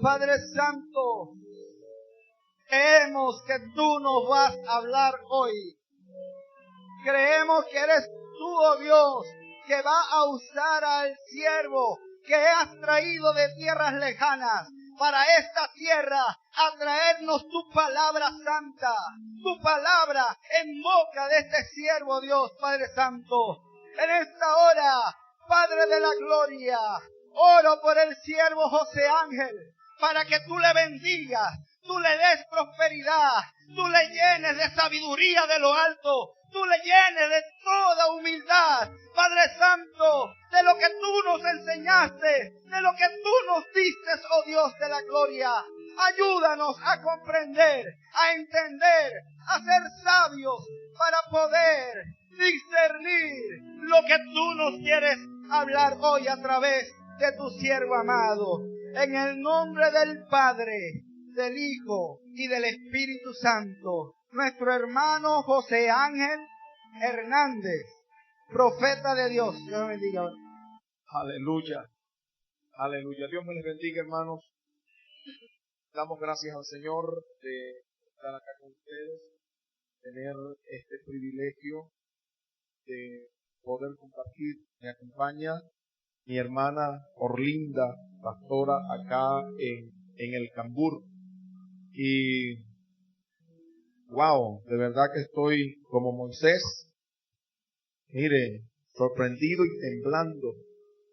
Padre Santo, creemos que tú nos vas a hablar hoy. Creemos que eres tú, oh Dios, que va a usar al siervo que has traído de tierras lejanas para esta tierra a traernos tu palabra santa, tu palabra en boca de este siervo, Dios Padre Santo. En esta hora, Padre de la gloria, oro por el siervo José Ángel, para que tú le bendigas, tú le des prosperidad, tú le llenes de sabiduría de lo alto, tú le llenes de toda humildad, Padre Santo, de lo que tú nos enseñaste, de lo que tú nos diste, oh Dios de la gloria. Ayúdanos a comprender, a entender, a ser sabios para poder discernir lo que tú nos quieres hablar hoy a través de tu siervo amado. En el nombre del Padre, del Hijo y del Espíritu Santo, nuestro hermano José Ángel Hernández, profeta de Dios. Dios me bendiga. Aleluya, aleluya. Dios me les bendiga, hermanos. Damos gracias al Señor de estar acá con ustedes, tener este privilegio de poder compartir. Me acompaña mi hermana Orlinda, pastora acá en el Cambur. Y wow, de verdad que estoy como Moisés, mire, sorprendido y temblando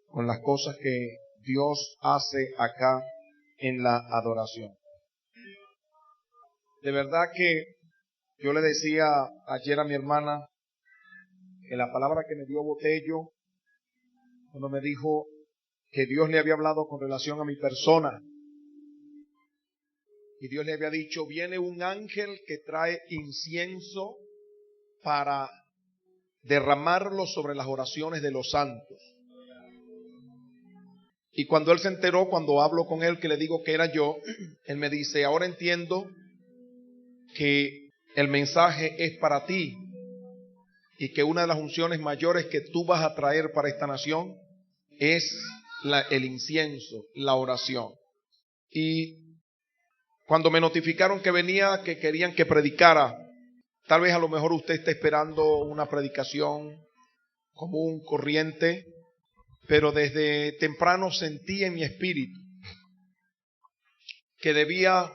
con las cosas que Dios hace acá en la adoración. De verdad que yo le decía ayer a mi hermana que la palabra que me dio Botello, cuando me dijo que Dios le había hablado con relación a mi persona, y Dios le había dicho, viene un ángel que trae incienso para derramarlo sobre las oraciones de los santos. Y cuando él se enteró, cuando hablo con él, que le digo que era yo, él me dice, ahora entiendo que el mensaje es para ti y que una de las unciones mayores que tú vas a traer para esta nación es el incienso, la oración. Y cuando me notificaron que venía, que querían que predicara, tal vez a lo mejor usted está esperando una predicación común, corriente, pero desde temprano sentí en mi espíritu que debía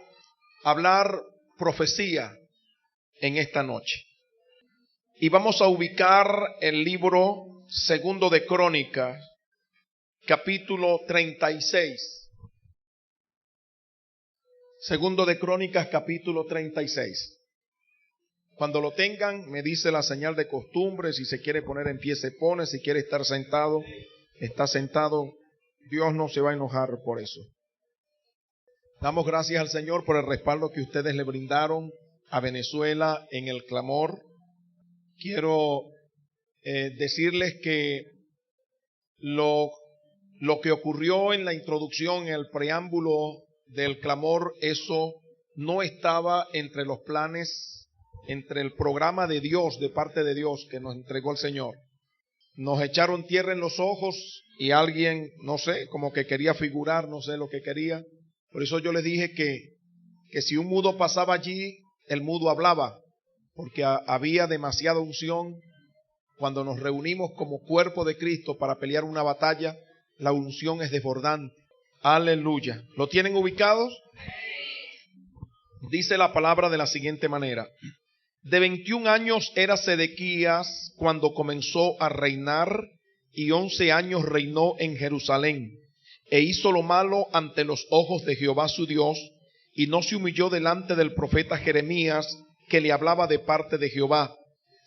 hablar profecía en esta noche. Y vamos a ubicar el libro Segundo de Crónicas, capítulo 36. Segundo de Crónicas, capítulo 36. Cuando lo tengan, me dice la señal de costumbre. Si se quiere poner en pie, se pone. Si quiere estar sentado, está sentado. Dios no se va a enojar por eso. Damos gracias al Señor por el respaldo que ustedes le brindaron a Venezuela en el clamor. Quiero decirles que lo que ocurrió en la introducción, en el preámbulo del clamor, eso no estaba entre los planes, entre el programa de Dios, de parte de Dios que nos entregó el Señor. Nos echaron tierra en los ojos y alguien, no sé, como que quería figurar, no sé lo que quería. Por eso yo les dije que si un mudo pasaba allí, el mudo hablaba, porque había demasiada unción. Cuando nos reunimos como cuerpo de Cristo para pelear una batalla, la unción es desbordante. Aleluya. ¿Lo tienen ubicados? Dice la palabra de la siguiente manera. De 21 años era Sedequías cuando comenzó a reinar, y 11 años reinó en Jerusalén. E hizo lo malo ante los ojos de Jehová su Dios, y no se humilló delante del profeta Jeremías, que le hablaba de parte de Jehová.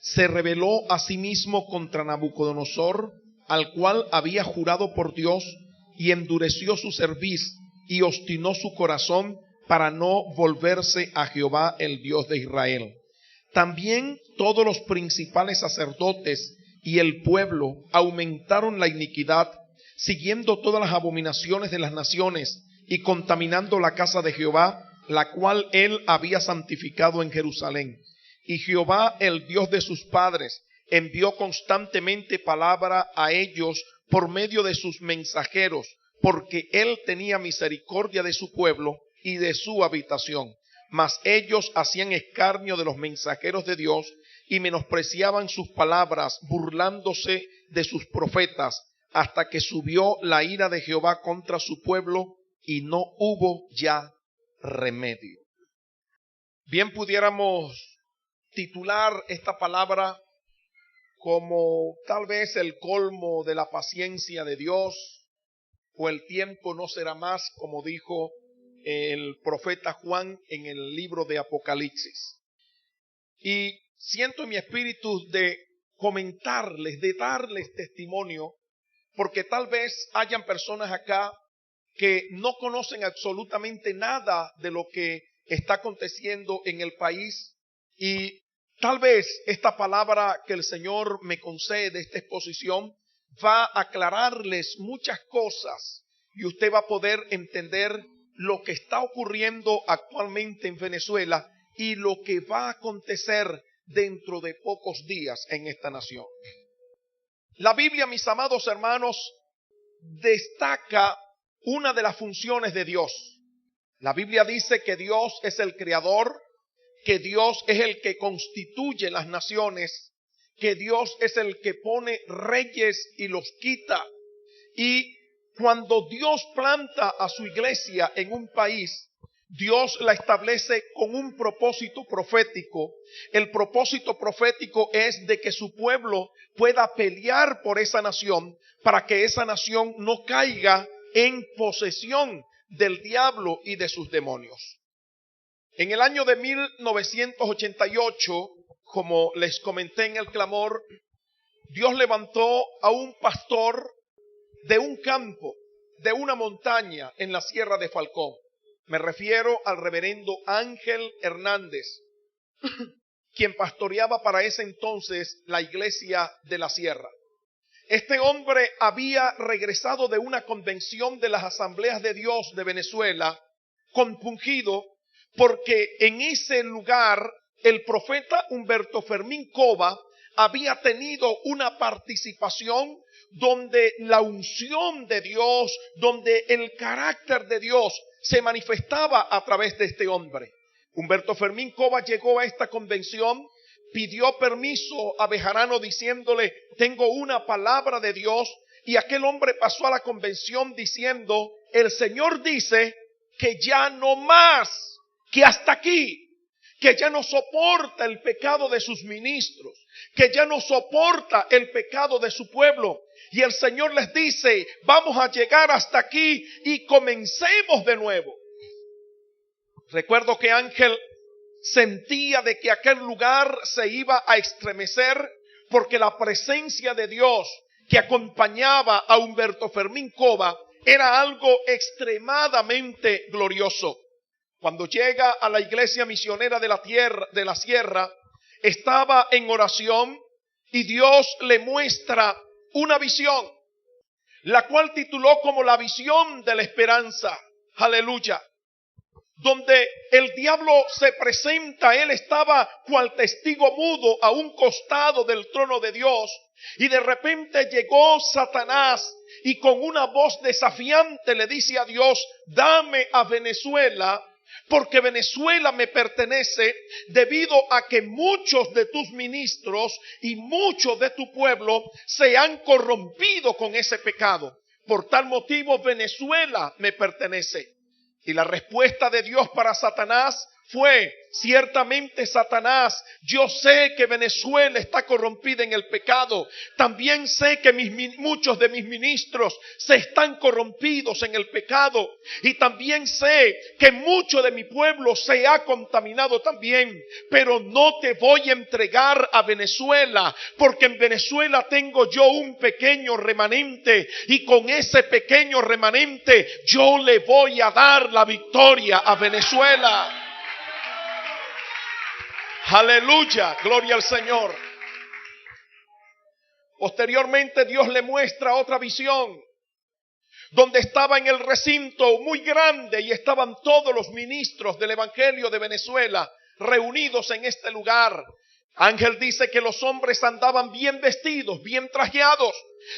Se rebeló a sí mismo contra Nabucodonosor, al cual había jurado por Dios, y endureció su cerviz y obstinó su corazón para no volverse a Jehová, el Dios de Israel. También todos los principales sacerdotes y el pueblo aumentaron la iniquidad, siguiendo todas las abominaciones de las naciones y contaminando la casa de Jehová, la cual él había santificado en Jerusalén. Y Jehová, el Dios de sus padres, envió constantemente palabra a ellos por medio de sus mensajeros, porque él tenía misericordia de su pueblo y de su habitación. Mas ellos hacían escarnio de los mensajeros de Dios y menospreciaban sus palabras, burlándose de sus profetas, hasta que subió la ira de Jehová contra su pueblo y no hubo ya remedio. Bien pudiéramos titular esta palabra como tal vez el colmo de la paciencia de Dios, o el tiempo no será más, como dijo el profeta Juan en el libro de Apocalipsis. Y siento en mi espíritu de comentarles, de darles testimonio, porque tal vez hayan personas acá que no conocen absolutamente nada de lo que está aconteciendo en el país, y tal vez esta palabra que el Señor me concede, esta exposición, va a aclararles muchas cosas y usted va a poder entender lo que está ocurriendo actualmente en Venezuela y lo que va a acontecer dentro de pocos días en esta nación. La Biblia, mis amados hermanos, destaca una de las funciones de Dios. La Biblia dice que Dios es el creador, que Dios es el que constituye las naciones, que Dios es el que pone reyes y los quita. Y cuando Dios planta a su iglesia en un país, Dios la establece con un propósito profético. El propósito profético es de que su pueblo pueda pelear por esa nación para que esa nación no caiga en posesión del diablo y de sus demonios. En el año de 1988, como les comenté en el clamor, Dios levantó a un pastor de un campo, de una montaña en la Sierra de Falcón. Me refiero al reverendo Ángel Hernández, quien pastoreaba para ese entonces la iglesia de la Sierra. Este hombre había regresado de una convención de las Asambleas de Dios de Venezuela, compungido porque en ese lugar el profeta Humberto Fermín Cova había tenido una participación donde la unción de Dios, donde el carácter de Dios se manifestaba a través de este hombre. Humberto Fermín Cova llegó a esta convención, pidió permiso a Bejarano diciéndole: tengo una palabra de Dios, y aquel hombre pasó a la convención diciendo: el Señor dice que ya no más, que hasta aquí, que ya no soporta el pecado de sus ministros, que ya no soporta el pecado de su pueblo. Y el Señor les dice: vamos a llegar hasta aquí y comencemos de nuevo. Recuerdo que Ángel sentía de que aquel lugar se iba a estremecer porque la presencia de Dios que acompañaba a Humberto Fermín Cova era algo extremadamente glorioso. Cuando llega a la iglesia misionera de la Sierra, estaba en oración y Dios le muestra una visión, la cual tituló como la visión de la esperanza. Aleluya. Donde el diablo se presenta, él estaba cual testigo mudo a un costado del trono de Dios, y de repente llegó Satanás y con una voz desafiante le dice a Dios: dame a Venezuela, porque Venezuela me pertenece, debido a que muchos de tus ministros y muchos de tu pueblo se han corrompido con ese pecado. Por tal motivo Venezuela me pertenece. Y la respuesta de Dios para Satanás fue: ciertamente, Satanás, yo sé que Venezuela está corrompida en el pecado. También sé que muchos de mis ministros se están corrompidos en el pecado. Y también sé que mucho de mi pueblo se ha contaminado también. Pero no te voy a entregar a Venezuela, porque en Venezuela tengo yo un pequeño remanente. Y con ese pequeño remanente yo le voy a dar la victoria a Venezuela. Aleluya, gloria al Señor. Posteriormente Dios le muestra otra visión, donde estaba en el recinto muy grande y estaban todos los ministros del Evangelio de Venezuela reunidos en este lugar. Ángel dice que los hombres andaban bien vestidos, bien trajeados,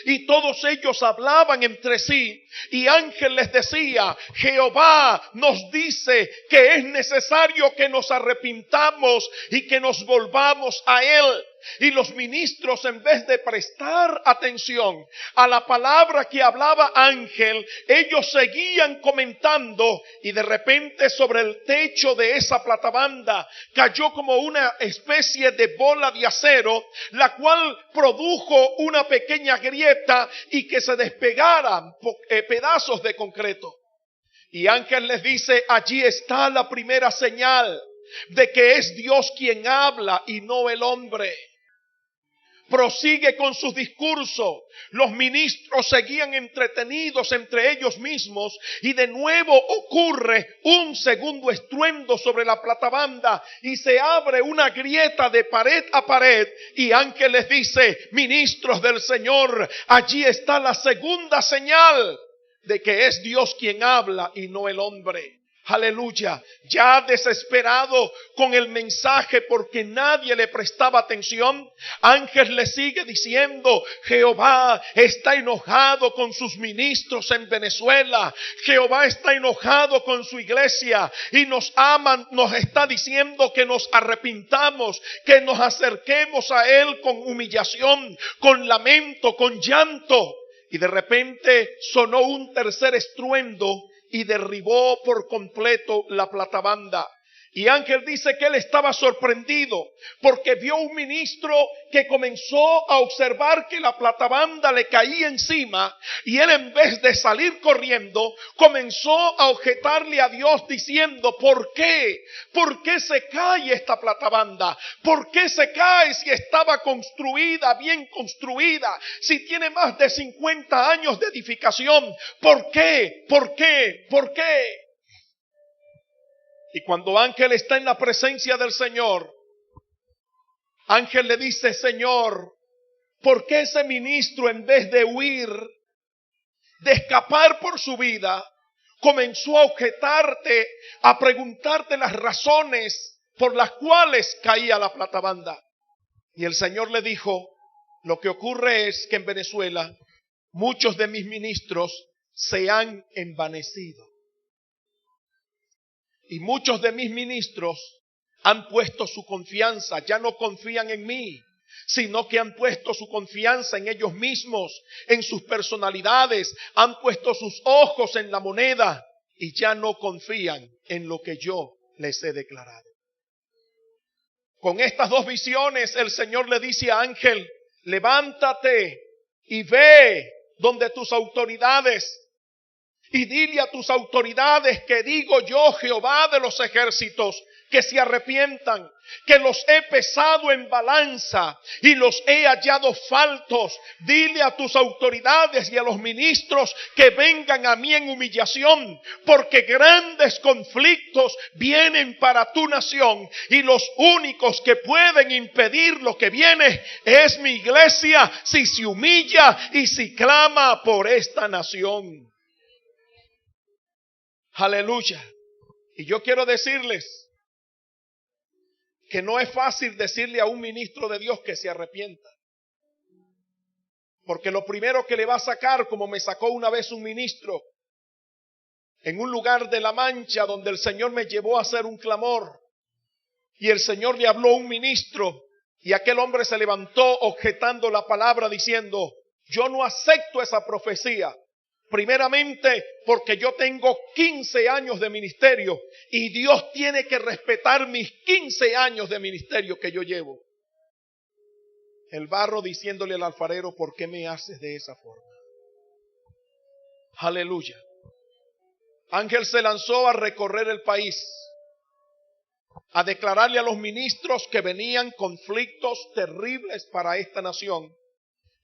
Y todos ellos hablaban entre sí, y Ángel les decía: Jehová nos dice que es necesario que nos arrepintamos y que nos volvamos a Él. Y los ministros, en vez de prestar atención a la palabra que hablaba Ángel, ellos seguían comentando, y de repente sobre el techo de esa platabanda cayó como una especie de bola de acero, la cual produjo una pequeña grieta y que se despegaran pedazos de concreto. Y Ángel les dice: allí está la primera señal de que es Dios quien habla y no el hombre. Prosigue con sus discursos. Los ministros seguían entretenidos entre ellos mismos, y de nuevo ocurre un segundo estruendo sobre la platabanda y se abre una grieta de pared a pared, y Ángel les dice: ministros del Señor, allí está la segunda señal de que es Dios quien habla y no el hombre. Aleluya. Ya desesperado con el mensaje porque nadie le prestaba atención, Ángel le sigue diciendo: Jehová está enojado con sus ministros en Venezuela. Jehová está enojado con su iglesia y nos ama, nos está diciendo que nos arrepintamos, que nos acerquemos a Él con humillación, con lamento, con llanto. Y de repente sonó un tercer estruendo y derribó por completo la platabanda. Y Ángel dice que él estaba sorprendido porque vio un ministro que comenzó a observar que la platabanda le caía encima, y él, en vez de salir corriendo, comenzó a objetarle a Dios diciendo: ¿por qué? ¿Por qué se cae esta platabanda? ¿Por qué se cae si estaba construida, bien construida, si tiene más de 50 años de edificación? ¿Por qué? ¿Por qué? ¿Por qué? Y cuando Ángel está en la presencia del Señor, Ángel le dice: Señor, ¿por qué ese ministro, en vez de huir, de escapar por su vida, comenzó a objetarte, a preguntarte las razones por las cuales caía la platabanda? Y el Señor le dijo: lo que ocurre es que en Venezuela muchos de mis ministros se han envanecido. Y muchos de mis ministros han puesto su confianza, ya no confían en mí, sino que han puesto su confianza en ellos mismos, en sus personalidades, han puesto sus ojos en la moneda y ya no confían en lo que yo les he declarado. Con estas dos visiones, el Señor le dice a Ángel: levántate y ve donde tus autoridades, y dile a tus autoridades que digo yo, Jehová de los ejércitos, que se arrepientan, que los he pesado en balanza y los he hallado faltos. Dile a tus autoridades y a los ministros que vengan a mí en humillación, porque grandes conflictos vienen para tu nación, y los únicos que pueden impedir lo que viene es mi iglesia, si se humilla y si clama por esta nación. Aleluya. Y yo quiero decirles que no es fácil decirle a un ministro de Dios que se arrepienta, porque lo primero que le va a sacar, como me sacó una vez un ministro en un lugar de La Mancha donde el Señor me llevó a hacer un clamor, y el Señor le habló a un ministro, y aquel hombre se levantó objetando la palabra diciendo: yo no acepto esa profecía. Primeramente porque yo tengo 15 años de ministerio y Dios tiene que respetar mis 15 años de ministerio que yo llevo. El barro diciéndole al alfarero: ¿por qué me haces de esa forma? Aleluya. Ángel se lanzó a recorrer el país, a declararle a los ministros que venían conflictos terribles para esta nación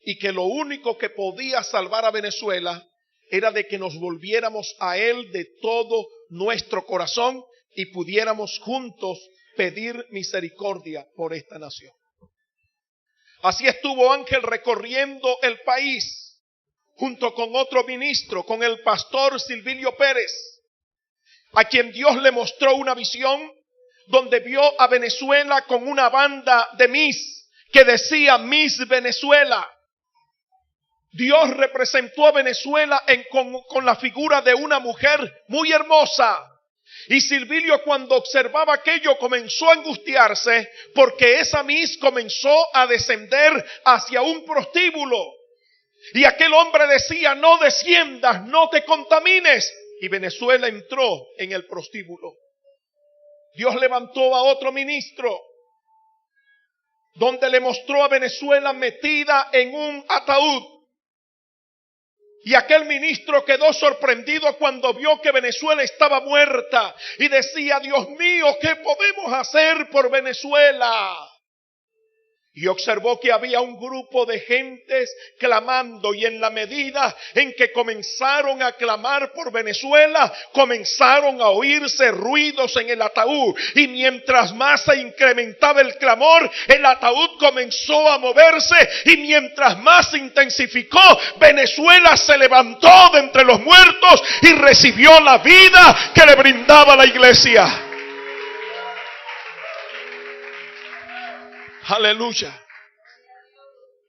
y que lo único que podía salvar a Venezuela era de que nos volviéramos a Él de todo nuestro corazón y pudiéramos juntos pedir misericordia por esta nación. Así estuvo Ángel recorriendo el país junto con otro ministro, con el pastor Silvilio Pérez, a quien Dios le mostró una visión donde vio a Venezuela con una banda de Miss que decía Miss Venezuela. Dios representó a Venezuela con la figura de una mujer muy hermosa. Y Silvilio, cuando observaba aquello, comenzó a angustiarse porque esa Miss comenzó a descender hacia un prostíbulo. Y aquel hombre decía: no desciendas, no te contamines. Y Venezuela entró en el prostíbulo. Dios levantó a otro ministro, donde le mostró a Venezuela metida en un ataúd. Y aquel ministro quedó sorprendido cuando vio que Venezuela estaba muerta. Y decía: Dios mío, ¿qué podemos hacer por Venezuela? Y observó que había un grupo de gentes clamando, y en la medida en que comenzaron a clamar por Venezuela, comenzaron a oírse ruidos en el ataúd. Y mientras más se incrementaba el clamor, el ataúd comenzó a moverse, y mientras más se intensificó, Venezuela se levantó de entre los muertos y recibió la vida que le brindaba la iglesia. Aleluya.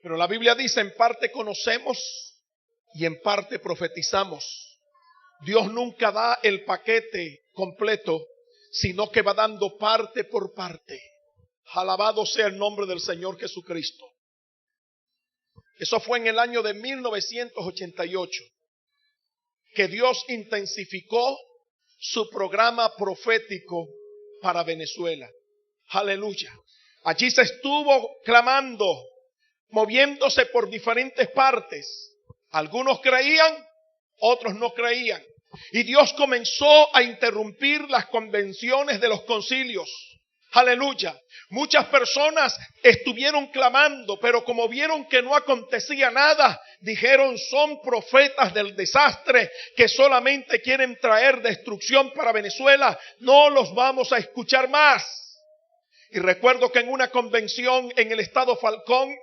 Pero la Biblia dice: en parte conocemos y en parte profetizamos. Dios nunca da el paquete completo, sino que va dando parte por parte. Alabado sea el nombre del Señor Jesucristo. Eso fue en el año de 1988 que Dios intensificó su programa profético para Venezuela. Aleluya. Allí se estuvo clamando, moviéndose por diferentes partes. Algunos creían, otros no creían. Y Dios comenzó a interrumpir las convenciones de los concilios. Aleluya. Muchas personas estuvieron clamando, pero como vieron que no acontecía nada, dijeron: son profetas del desastre que solamente quieren traer destrucción para Venezuela. No los vamos a escuchar más. Y recuerdo que en una convención en el estado Falcón,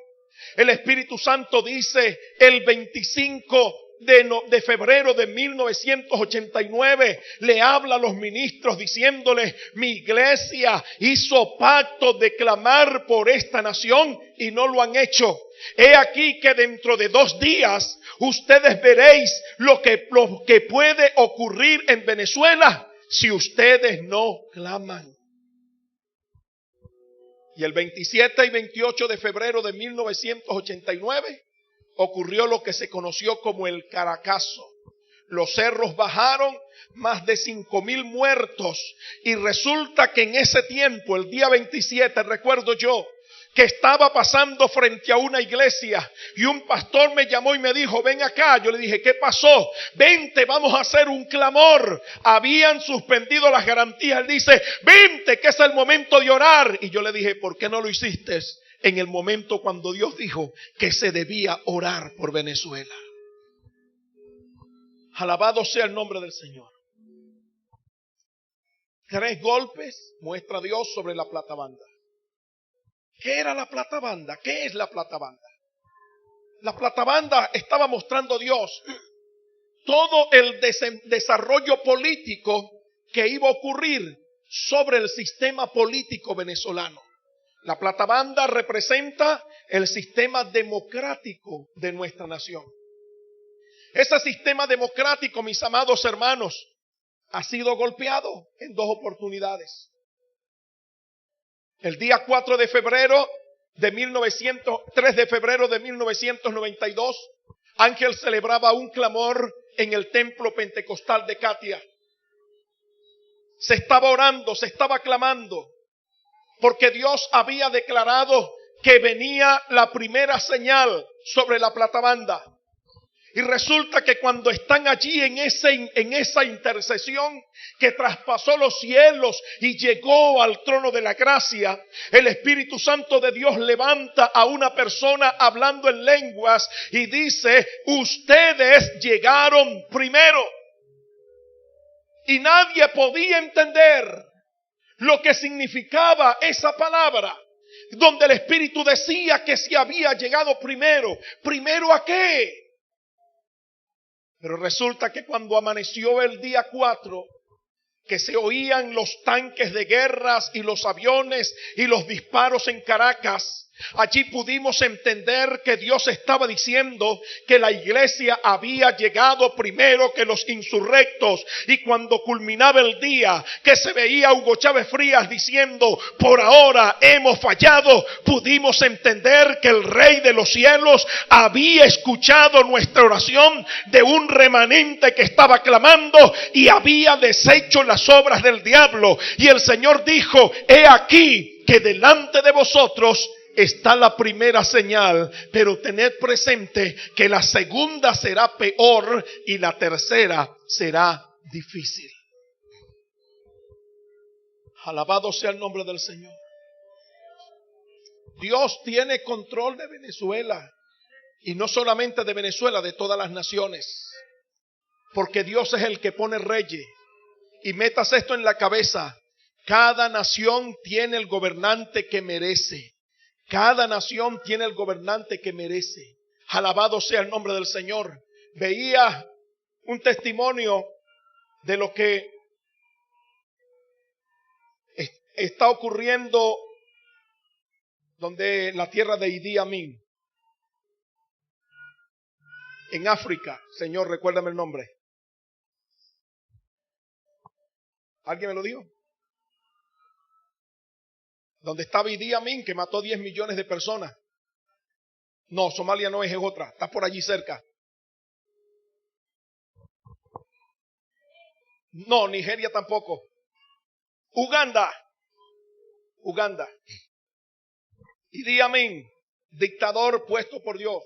el Espíritu Santo dice el 25 de febrero de 1989, le habla a los ministros diciéndoles: mi iglesia hizo pacto de clamar por esta nación y no lo han hecho. He aquí que dentro de 2 días ustedes veréis lo que puede ocurrir en Venezuela si ustedes no claman. Y el 27 y 28 de febrero de 1989 ocurrió lo que se conoció como el Caracazo. Los cerros bajaron, más de 5,000 muertos. Y resulta que en ese tiempo, el día 27, recuerdo yo, que estaba pasando frente a una iglesia y un pastor me llamó y me dijo: ven acá. Yo le dije: ¿qué pasó? Vente, vamos a hacer un clamor. Habían suspendido las garantías. Él dice: vente, que es el momento de orar. Y yo le dije: ¿por qué no lo hiciste en el momento cuando Dios dijo que se debía orar por Venezuela? Alabado sea el nombre del Señor. 3 golpes muestra Dios sobre la plata banda. ¿Qué era la plata banda? ¿Qué es la plata banda? La plata banda estaba mostrando Dios todo el desarrollo político que iba a ocurrir sobre el sistema político venezolano. La plata banda representa el sistema democrático de nuestra nación. Ese sistema democrático, mis amados hermanos, ha sido golpeado en 2 oportunidades. El día 3 de febrero de 1992, Ángel celebraba un clamor en el templo pentecostal de Katia. Se estaba orando, se estaba clamando, porque Dios había declarado que venía la primera señal sobre la plata banda. Y resulta que cuando están allí en esa intercesión que traspasó los cielos y llegó al trono de la gracia, el Espíritu Santo de Dios levanta a una persona hablando en lenguas y dice: ustedes llegaron primero. Y nadie podía entender lo que significaba esa palabra, donde el Espíritu decía que si había llegado primero. ¿Primero a qué? Pero resulta que cuando amaneció el día 4, que se oían los tanques de guerras y los aviones y los disparos en Caracas, Allí pudimos entender que Dios estaba diciendo que la iglesia había llegado primero que los insurrectos. Y cuando culminaba el día, que se veía a Hugo Chávez Frías diciendo: por ahora hemos fallado, pudimos entender que el Rey de los cielos había escuchado nuestra oración de un remanente que estaba clamando y había deshecho las obras del diablo. Y el Señor dijo: he aquí que delante de vosotros está la primera señal, pero tened presente que la segunda será peor y la tercera será difícil. Alabado sea el nombre del Señor. Dios tiene control de Venezuela, y no solamente de Venezuela, de todas las naciones, porque Dios es el que pone reyes. Y metas esto en la cabeza: cada nación tiene el gobernante que merece. Cada nación tiene el gobernante que merece. Alabado sea el nombre del Señor. Veía un testimonio de lo que está ocurriendo donde la tierra de Idi Amin, en África. Señor, recuérdame el nombre. ¿Alguien me lo dijo? Donde estaba Idi Amin, que mató 10 millones de personas. No, Somalia no es otra, está por allí cerca. No, Nigeria tampoco. Uganda. Idi Amin, dictador puesto por Dios.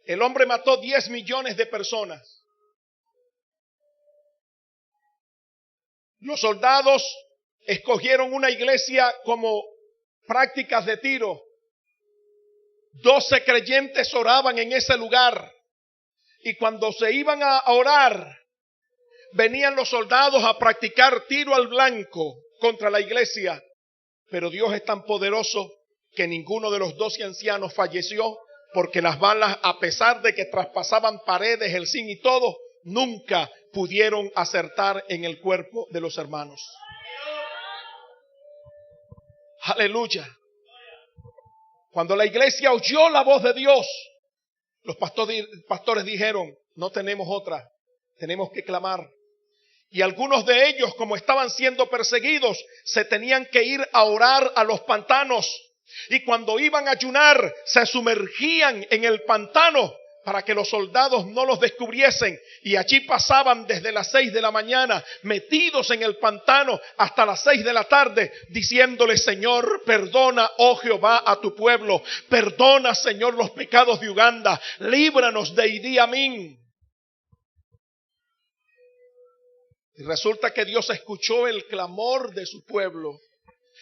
El hombre mató 10 millones de personas. Los soldados escogieron una iglesia como prácticas de tiro. 12 creyentes oraban en ese lugar. Y cuando se iban a orar, venían los soldados a practicar tiro al blanco contra la iglesia. Pero Dios es tan poderoso que ninguno de los 12 ancianos falleció, porque las balas, a pesar de que traspasaban paredes, el zinc y todo, nunca pudieron acertar en el cuerpo de los hermanos. Aleluya. Cuando la iglesia oyó la voz de Dios, los pastores dijeron: no tenemos otra, tenemos que clamar. Y algunos de ellos, como estaban siendo perseguidos, se tenían que ir a orar a los pantanos. Y cuando iban a ayunar, se sumergían en el pantano para que los soldados no los descubriesen. Y allí pasaban desde las 6 de la mañana, metidos en el pantano, hasta las 6 de la tarde, diciéndole: Señor, perdona, oh Jehová, a tu pueblo. Perdona, Señor, los pecados de Uganda. Líbranos de Idi Amin. Y resulta que Dios escuchó el clamor de su pueblo.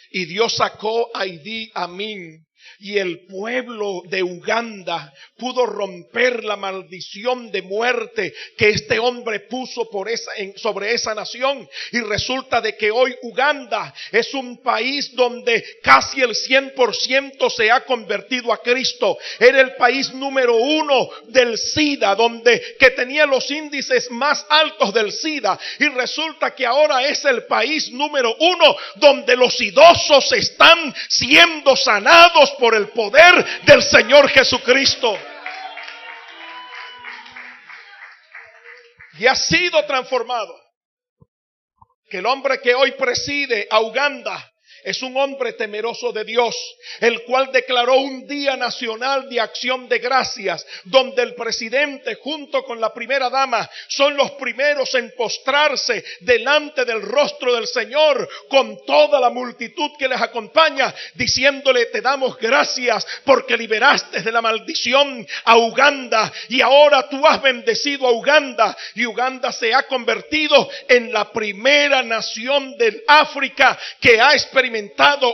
Y Dios sacó a Idi Amin. Y el pueblo de Uganda pudo romper la maldición de muerte que este hombre puso sobre esa nación. Y resulta de que hoy Uganda es un país donde casi el 100% se ha convertido a Cristo. Era el país número 1 del SIDA, que tenía los índices más altos del SIDA. Y resulta que ahora es el país número 1 donde los idosos están siendo sanados por el poder del Señor Jesucristo. Y ha sido transformado. Que el hombre que hoy preside a Uganda es un hombre temeroso de Dios, el cual declaró un día nacional de acción de gracias, donde el presidente junto con la primera dama son los primeros en postrarse delante del rostro del Señor, con toda la multitud que les acompaña, diciéndole: te damos gracias porque liberaste de la maldición a Uganda, y ahora tú has bendecido a Uganda, y Uganda se ha convertido en la primera nación del África que ha experimentado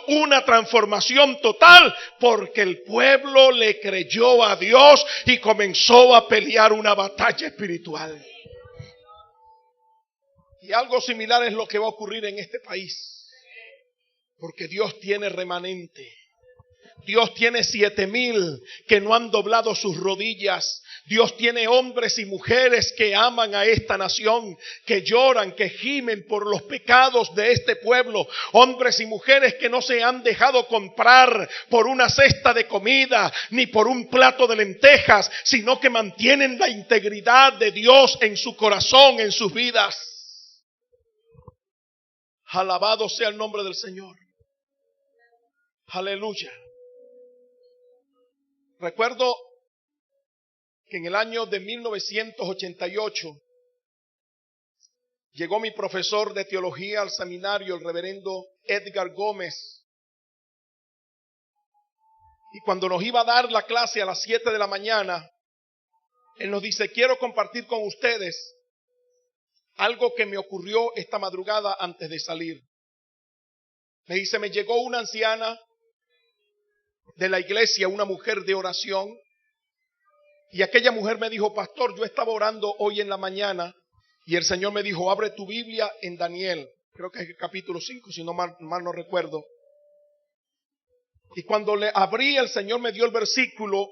una transformación total, porque el pueblo le creyó a Dios y comenzó a pelear una batalla espiritual. Y algo similar es lo que va a ocurrir en este país, porque Dios tiene remanente. Dios tiene 7,000 que no han doblado sus rodillas. Dios tiene hombres y mujeres que aman a esta nación, que lloran, que gimen por los pecados de este pueblo. Hombres y mujeres que no se han dejado comprar por una cesta de comida, ni por un plato de lentejas, sino que mantienen la integridad de Dios en su corazón, en sus vidas. Alabado sea el nombre del Señor. Aleluya. Recuerdo que en el año de 1988 llegó mi profesor de teología al seminario, el reverendo Edgar Gómez. Y cuando nos iba a dar la clase a las 7 de la mañana, él nos dice: quiero compartir con ustedes algo que me ocurrió esta madrugada antes de salir. Me dice: me llegó una anciana de la iglesia, una mujer de oración, y aquella mujer me dijo: pastor, yo estaba orando hoy en la mañana y el Señor me dijo: abre tu Biblia en Daniel, creo que es el capítulo 5, si no mal no recuerdo. Y cuando le abrí, el Señor me dio el versículo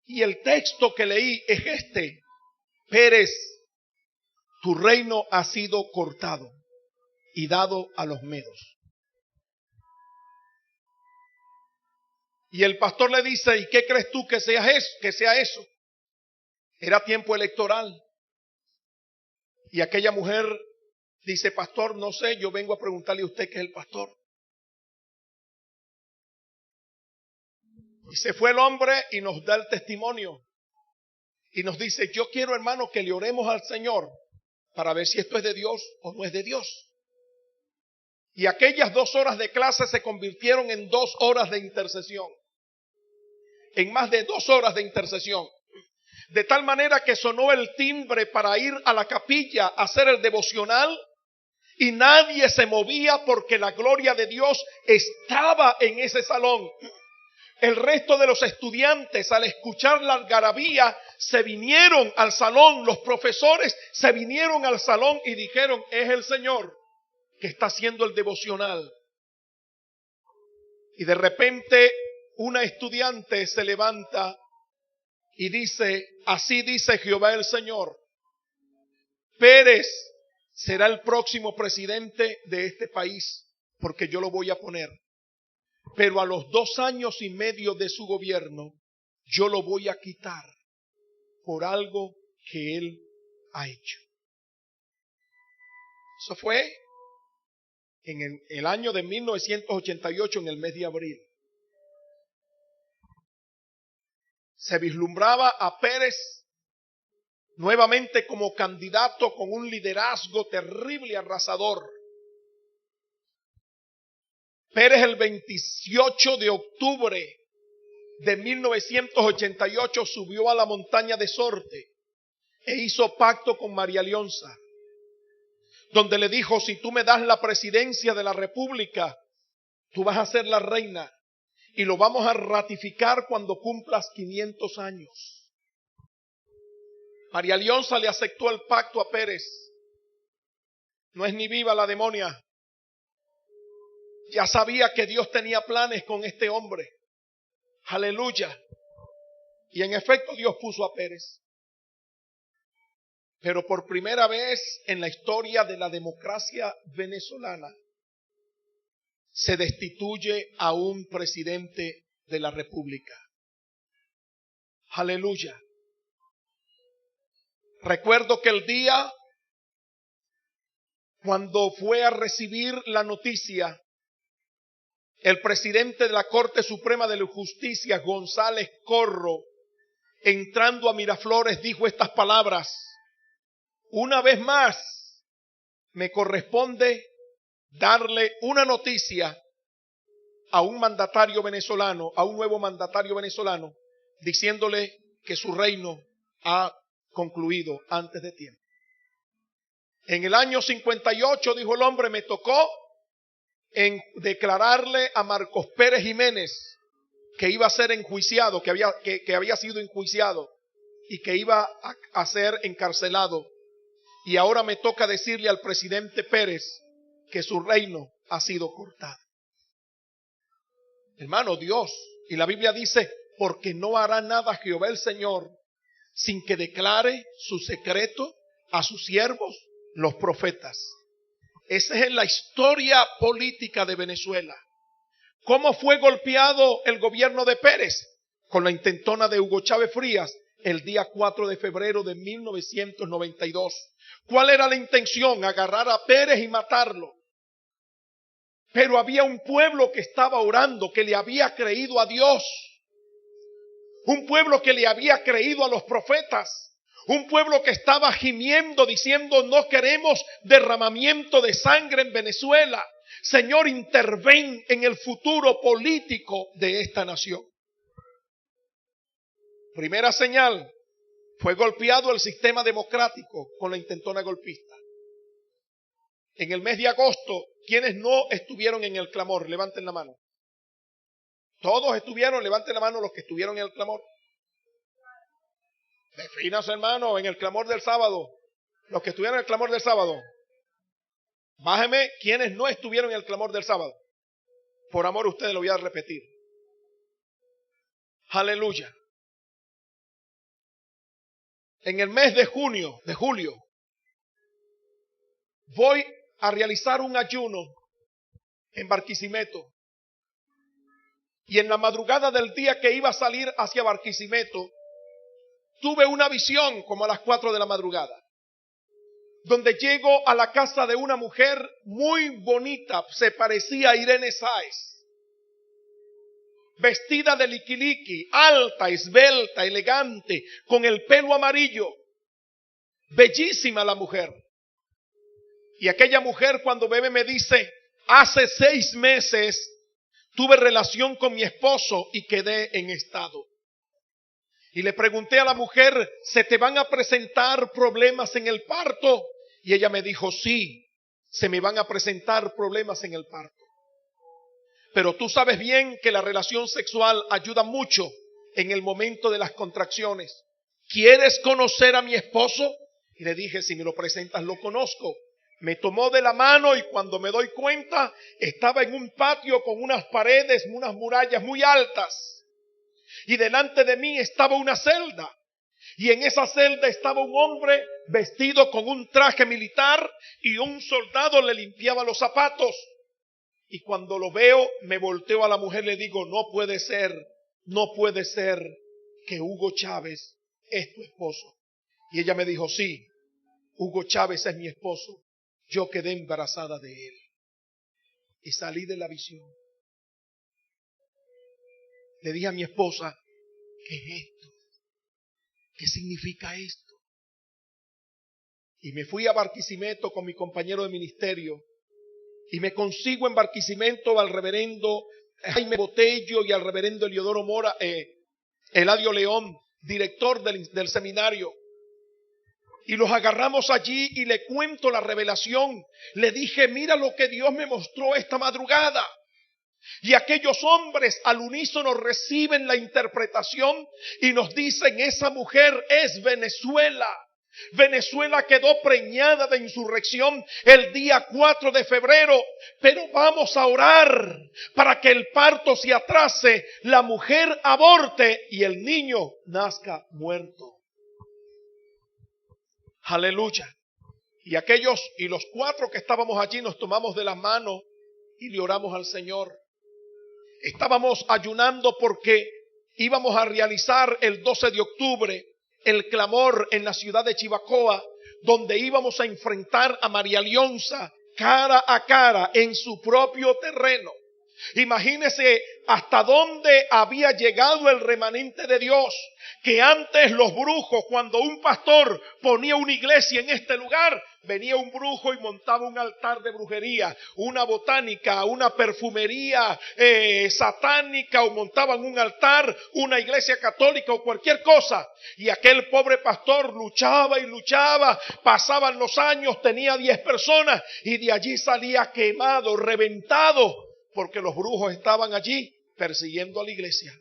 y el texto que leí es este: Pérez, tu reino ha sido cortado y dado a los medos. Y el pastor le dice: ¿y qué crees tú que sea eso? Era tiempo electoral. Y aquella mujer dice: pastor, no sé, yo vengo a preguntarle a usted que es el pastor. Y se fue el hombre y nos da el testimonio. Y nos dice: yo quiero, hermano, que le oremos al Señor para ver si esto es de Dios o no es de Dios. Y aquellas 2 horas de clase se convirtieron en 2 horas de intercesión. En más de 2 horas de intercesión. De tal manera que sonó el timbre para ir a la capilla a hacer el devocional y nadie se movía porque la gloria de Dios estaba en ese salón. El resto de los estudiantes, al escuchar la algarabía, se vinieron al salón. Los profesores se vinieron al salón y dijeron: es el Señor que está haciendo el devocional. Y de repente una estudiante se levanta y dice: así dice Jehová el Señor, Pérez será el próximo presidente de este país, porque yo lo voy a poner. Pero a los 2 años y medio de su gobierno, yo lo voy a quitar por algo que él ha hecho. Eso fue en el año de 1988, en el mes de abril. Se vislumbraba a Pérez nuevamente como candidato con un liderazgo terrible y arrasador. Pérez, el 28 de octubre de 1988, subió a la montaña de Sorte e hizo pacto con María Leonza, donde le dijo: si tú me das la presidencia de la República, tú vas a ser la reina y lo vamos a ratificar cuando cumplas 500 años. María Leonza le aceptó el pacto a Pérez. No es ni viva la demonia. Ya sabía que Dios tenía planes con este hombre. Aleluya. Y en efecto Dios puso a Pérez. Pero por primera vez en la historia de la democracia venezolana se destituye a un presidente de la República. Aleluya. Recuerdo que el día cuando fue a recibir la noticia, el presidente de la Corte Suprema de Justicia, González Corro, entrando a Miraflores, dijo estas palabras: una vez más me corresponde darle una noticia a un mandatario venezolano, a un nuevo mandatario venezolano, diciéndole que su reino ha concluido antes de tiempo. En el año 58, dijo el hombre, me tocó en declararle a Marcos Pérez Jiménez que iba a ser enjuiciado, que había sido enjuiciado y que iba a ser encarcelado. Y ahora me toca decirle al presidente Pérez que su reino ha sido cortado. Hermano, Dios Y la Biblia dice, porque no hará nada Jehová el Señor sin que declare su secreto a sus siervos, los profetas. Esa es la historia política de Venezuela. ¿Cómo fue golpeado el gobierno de Pérez? Con la intentona de Hugo Chávez Frías el día 4 de febrero de 1992. ¿Cuál era la intención? Agarrar a Pérez y matarlo. Pero había un pueblo que estaba orando, que le había creído a Dios. Un pueblo que le había creído a los profetas. Un pueblo que estaba gimiendo diciendo, no queremos derramamiento de sangre en Venezuela. Señor, interven en el futuro político de esta nación. Primera señal, fue golpeado el sistema democrático con la intentona golpista. En el mes de agosto, ¿quiénes no estuvieron en el clamor? Levanten la mano. Todos estuvieron, levanten la mano los que estuvieron en el clamor. Defínase, hermano, en el clamor del sábado. Los que estuvieron en el clamor del sábado. Bájeme, ¿quiénes no estuvieron en el clamor del sábado? Por amor a ustedes lo voy a repetir. Aleluya. En el mes de julio, voy a realizar un ayuno en Barquisimeto. Y en la madrugada del día que iba a salir hacia Barquisimeto, tuve una visión como a las 4 de la madrugada, donde llego a la casa de una mujer muy bonita, se parecía a Irene Sáez, vestida de liquiliqui, alta, esbelta, elegante, con el pelo amarillo, bellísima la mujer. Y aquella mujer cuando bebe me dice, hace 6 meses tuve relación con mi esposo y quedé en estado. Y le pregunté a la mujer, ¿se te van a presentar problemas en el parto? Y ella me dijo, sí, se me van a presentar problemas en el parto. Pero tú sabes bien que la relación sexual ayuda mucho en el momento de las contracciones. ¿Quieres conocer a mi esposo? Y le dije, si me lo presentas, lo conozco. Me tomó de la mano y cuando me doy cuenta, estaba en un patio con unas paredes, unas murallas muy altas. Y delante de mí estaba una celda. Y en esa celda estaba un hombre vestido con un traje militar y un soldado le limpiaba los zapatos. Y cuando lo veo, me volteo a la mujer y le digo, no puede ser que Hugo Chávez es tu esposo. Y ella me dijo, sí, Hugo Chávez es mi esposo. Yo quedé embarazada de él. Y salí de la visión. Le dije a mi esposa, ¿qué es esto? ¿Qué significa esto? Y me fui a Barquisimeto con mi compañero de ministerio y me consigo en Barquisimeto al reverendo Jaime Botello y al reverendo Eliodoro Mora, Eladio León, director del seminario. Y los agarramos allí y le cuento la revelación. Le dije, mira lo que Dios me mostró esta madrugada. Y aquellos hombres al unísono reciben la interpretación y nos dicen, esa mujer es Venezuela. Venezuela quedó preñada de insurrección el día 4 de febrero, pero vamos a orar para que el parto se atrase, la mujer aborte y el niño nazca muerto. Aleluya. Y los 4 que estábamos allí nos tomamos de las manos y le oramos al Señor. Estábamos ayunando porque íbamos a realizar el 12 de octubre el clamor en la ciudad de Chivacoa, donde íbamos a enfrentar a María Leonza cara a cara en su propio terreno. Imagínese hasta dónde había llegado el remanente de Dios, que antes los brujos, cuando un pastor ponía una iglesia en este lugar, venía un brujo y montaba un altar de brujería, una botánica, una perfumería satánica, o montaban un altar, una iglesia católica o cualquier cosa. Y aquel pobre pastor luchaba y luchaba, pasaban los años, tenía 10 personas y de allí salía quemado, reventado, porque los brujos estaban allí persiguiendo a la iglesia.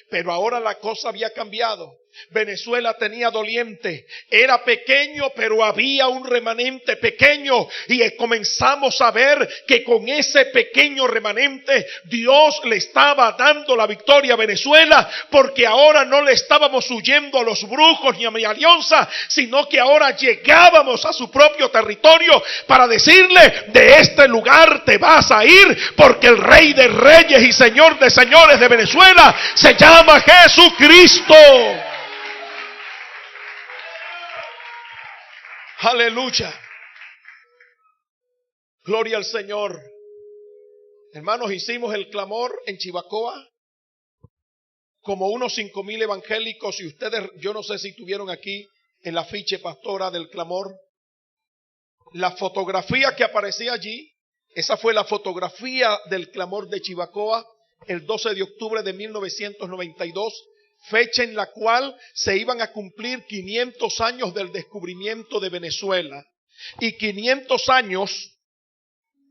Pero ahora la cosa había cambiado. Venezuela tenía doliente, era pequeño, pero había un remanente pequeño, y comenzamos a ver que con ese pequeño remanente Dios le estaba dando la victoria a Venezuela, porque ahora no le estábamos huyendo a los brujos ni a mi alianza, sino que ahora llegábamos a su propio territorio para decirle: de este lugar te vas a ir, porque el Rey de Reyes y Señor de Señores de Venezuela se llama Jesucristo. Aleluya. Gloria al Señor. Hermanos, hicimos el clamor en Chivacoa. Como unos 5,000 evangélicos. Y ustedes, yo no sé si tuvieron aquí el afiche, pastora, del clamor. La fotografía que aparecía allí, esa fue la fotografía del clamor de Chivacoa, el 12 de octubre de 1992. Fecha en la cual se iban a cumplir 500 años del descubrimiento de Venezuela y 500 años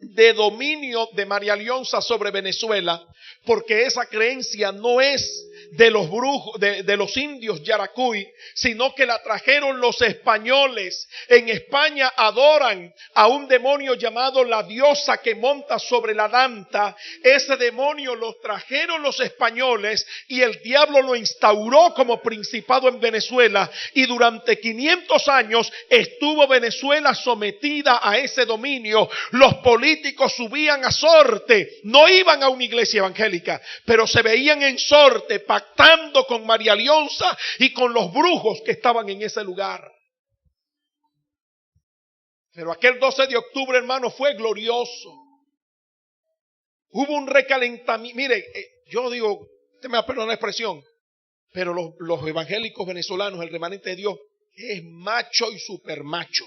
de dominio de María Leonza sobre Venezuela, porque esa creencia no es de los brujos, de los indios Yaracuy, sino que la trajeron los españoles. En España adoran a un demonio llamado la diosa que monta sobre la danta. Ese demonio lo trajeron los españoles y el diablo lo instauró como principado en Venezuela, y durante 500 años estuvo Venezuela sometida a ese dominio. Los políticos subían a Sorte, no iban a una iglesia evangélica, pero se veían en Sorte pactando con María Leonza y con los brujos que estaban en ese lugar. Pero aquel 12 de octubre, hermano, fue glorioso. Hubo un recalentamiento. Mire, yo digo, usted me va a perdonar la expresión, pero los evangélicos venezolanos, el remanente de Dios, es macho y supermacho.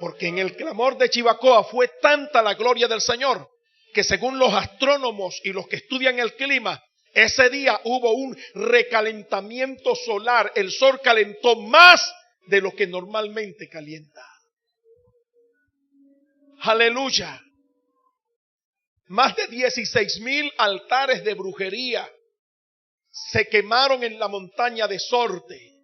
Porque en el clamor de Chivacoa fue tanta la gloria del Señor que, según los astrónomos y los que estudian el clima, ese día hubo un recalentamiento solar. El sol calentó más de lo que normalmente calienta. Aleluya. Más de 16,000 altares de brujería se quemaron en la montaña de Sorte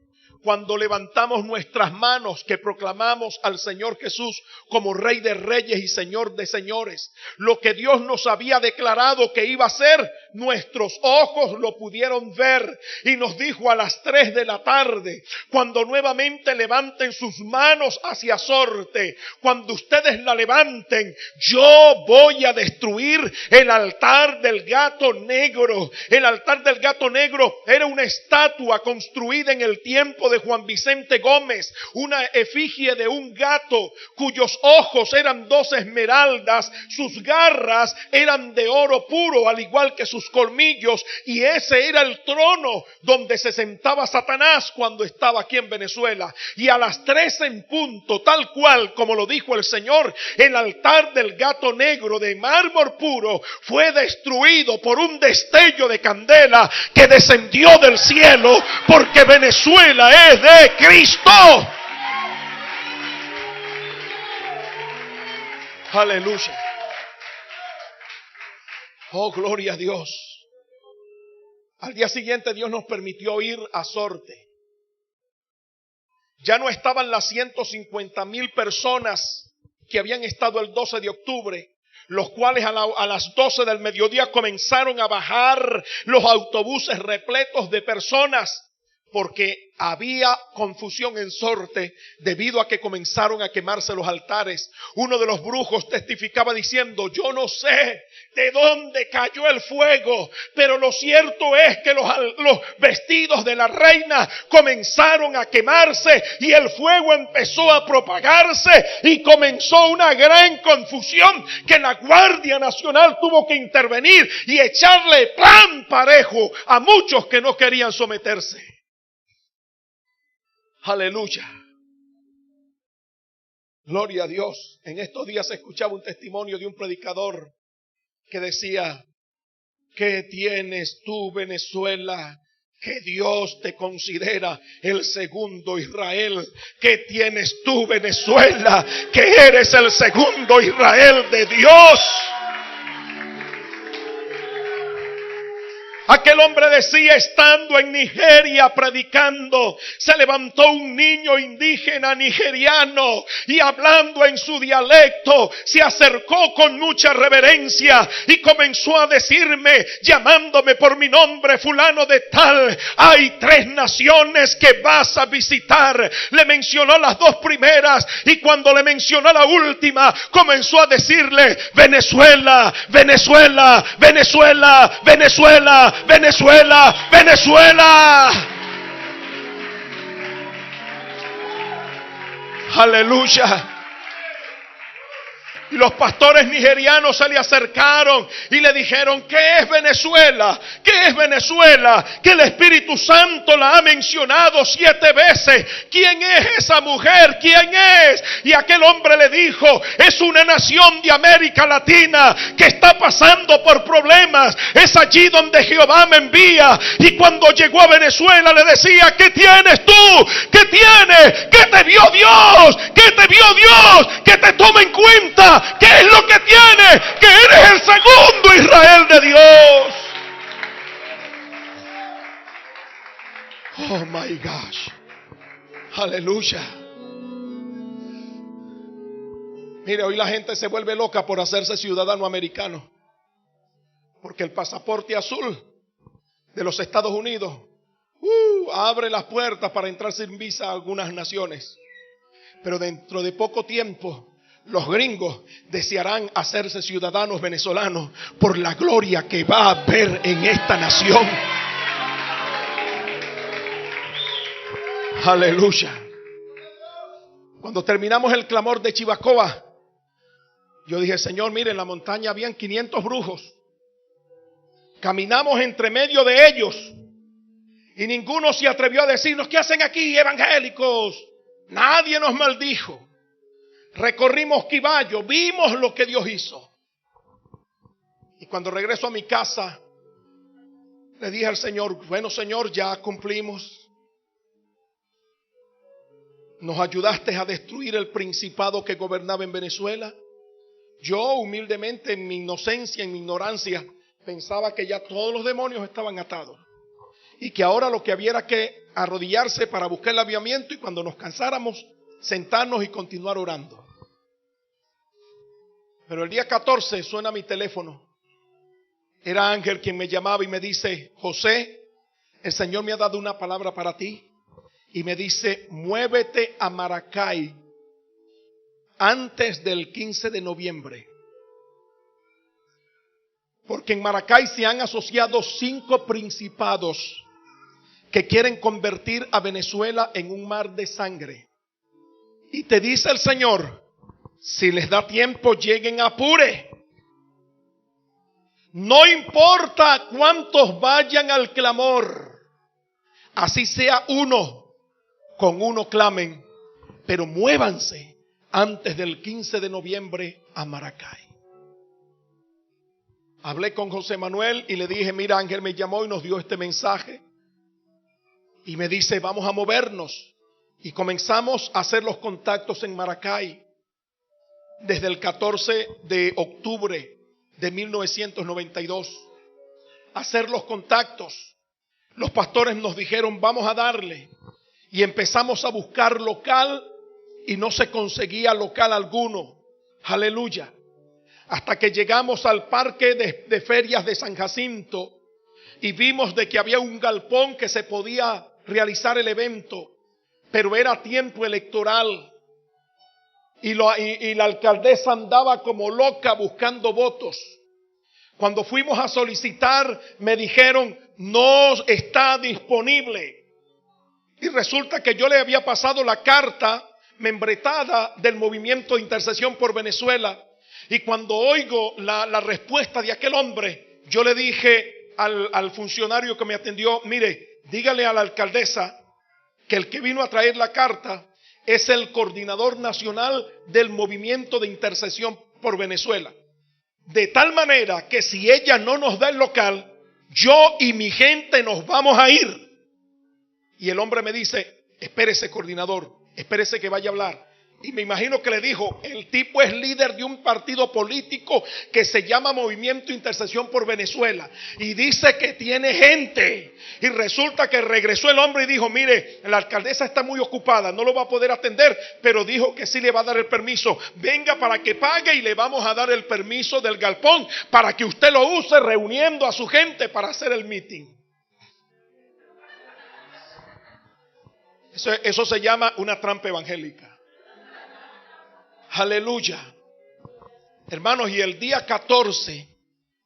cuando levantamos nuestras manos, que proclamamos al Señor Jesús como Rey de Reyes y Señor de Señores. Lo que Dios nos había declarado que iba a ser, nuestros ojos lo pudieron ver, y nos dijo a las 3 de la tarde, cuando nuevamente levanten sus manos hacia Sorte, cuando ustedes la levanten, yo voy a destruir el altar del gato negro. El altar del gato negro era una estatua construida en el tiempo de Juan Vicente Gómez, una efigie de un gato cuyos ojos eran 2 esmeraldas, sus garras eran de oro puro, al igual que sus colmillos, y ese era el trono donde se sentaba Satanás cuando estaba aquí en Venezuela. Y a las 3 en punto, tal cual como lo dijo el Señor, el altar del gato negro de mármol puro fue destruido por un destello de candela que descendió del cielo, porque Venezuela es de Cristo. Aleluya. Oh, gloria a Dios. Al día siguiente Dios nos permitió ir a Sorte. Ya no estaban las 150,000 personas que habían estado el 12 de octubre, los cuales a las 12 del mediodía comenzaron a bajar los autobuses repletos de personas, porque había confusión en Sorte debido a que comenzaron a quemarse los altares. Uno de los brujos testificaba diciendo: yo no sé de dónde cayó el fuego, pero lo cierto es que los vestidos de la reina comenzaron a quemarse y el fuego empezó a propagarse y comenzó una gran confusión que la Guardia Nacional tuvo que intervenir y echarle plan parejo a muchos que no querían someterse. Aleluya. Gloria a Dios. En estos días se escuchaba un testimonio de un predicador que decía: ¿qué tienes tú, Venezuela, que Dios te considera el segundo Israel? ¿Qué tienes tú, Venezuela, que eres el segundo Israel de Dios? Aquel hombre decía, estando en Nigeria predicando, se levantó un niño indígena nigeriano y hablando en su dialecto, se acercó con mucha reverencia y comenzó a decirme, llamándome por mi nombre, fulano de tal, hay 3 naciones que vas a visitar. Le mencionó las 2 primeras y cuando le mencionó la última, comenzó a decirle, Venezuela, Venezuela, Venezuela, Venezuela, Venezuela, Venezuela. Aleluya. Y los pastores nigerianos se le acercaron y le dijeron, ¿qué es Venezuela? ¿Qué es Venezuela? Que el Espíritu Santo la ha mencionado 7 veces. ¿Quién es esa mujer? ¿Quién es? Y aquel hombre le dijo, es una nación de América Latina que está pasando por problemas. Es allí donde Jehová me envía. Y cuando llegó a Venezuela le decía, ¿qué tienes tú? ¿Qué tienes? ¿Qué te vio Dios? ¿Qué te vio Dios? Que te tome en cuenta. ¿Qué es lo que tienes? Que eres el segundo Israel de Dios. Oh my gosh. Aleluya. Mire, hoy la gente se vuelve loca por hacerse ciudadano americano. Porque el pasaporte azul de los Estados Unidos abre las puertas para entrar sin visa a algunas naciones. Pero dentro de poco tiempo los gringos desearán hacerse ciudadanos venezolanos por la gloria que va a haber en esta nación. Aleluya. Cuando terminamos el clamor de Chivacoa, yo dije, Señor, mire, en la montaña habían 500 brujos. Caminamos entre medio de ellos y ninguno se atrevió a decirnos, ¿qué hacen aquí, evangélicos? Nadie nos maldijo. Recorrimos Quiballo, vimos lo que Dios hizo. Y cuando regreso a mi casa, le dije al Señor, bueno Señor, ya cumplimos. Nos ayudaste a destruir el principado que gobernaba en Venezuela. Yo humildemente, en mi inocencia, en mi ignorancia, pensaba que ya todos los demonios estaban atados. Y que ahora lo que había era que arrodillarse para buscar el avivamiento y cuando nos cansáramos, sentarnos y continuar orando. Pero el día 14 suena mi teléfono. Era Ángel quien me llamaba y me dice, José, el Señor me ha dado una palabra para ti. Y me dice, muévete a Maracay antes del 15 de noviembre. Porque en Maracay se han asociado 5 principados que quieren convertir a Venezuela en un mar de sangre. Y te dice el Señor, si les da tiempo, lleguen a Apure. No importa cuántos vayan al clamor, así sea uno, con uno clamen, pero muévanse antes del 15 de noviembre a Maracay. Hablé con José Manuel y le dije, mira, Ángel me llamó y nos dio este mensaje. Y me dice, vamos a movernos. Y comenzamos a hacer los contactos en Maracay. Desde el 14 de octubre de 1992. Hacer los contactos. Los pastores nos dijeron, vamos a darle. Y empezamos a buscar local y no se conseguía local alguno. Aleluya. Hasta que llegamos al parque de ferias de San Jacinto y vimos de que había un galpón que se podía realizar el evento, pero era tiempo electoral y la alcaldesa andaba como loca buscando votos. Cuando fuimos a solicitar, me dijeron, no está disponible. Y resulta que yo le había pasado la carta membretada del Movimiento de Intercesión por Venezuela. Y cuando oigo la respuesta de aquel hombre, yo le dije al funcionario que me atendió, mire, dígale a la alcaldesa que el que vino a traer la carta es el coordinador nacional del Movimiento de Intercesión por Venezuela. De tal manera que si ella no nos da el local, yo y mi gente nos vamos a ir. Y el hombre me dice, espérese coordinador, espérese que vaya a hablar. Y me imagino que le dijo, el tipo es líder de un partido político que se llama Movimiento Intercesión por Venezuela. Y dice que tiene gente. Y resulta que regresó el hombre y dijo, mire, la alcaldesa está muy ocupada, no lo va a poder atender, pero dijo que sí le va a dar el permiso. Venga para que pague y le vamos a dar el permiso del galpón para que usted lo use reuniendo a su gente para hacer el meeting. Eso se llama una trampa evangélica. Aleluya. Hermanos, y el día 14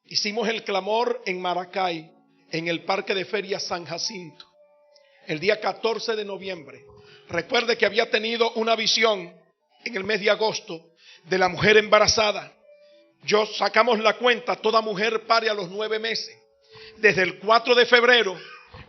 hicimos el clamor en Maracay, en el Parque de Feria San Jacinto. El día 14 de noviembre. Recuerde que había tenido una visión en el mes de agosto de la mujer embarazada. Sacamos la cuenta, toda mujer pare a los 9 meses. Desde el 4 de febrero,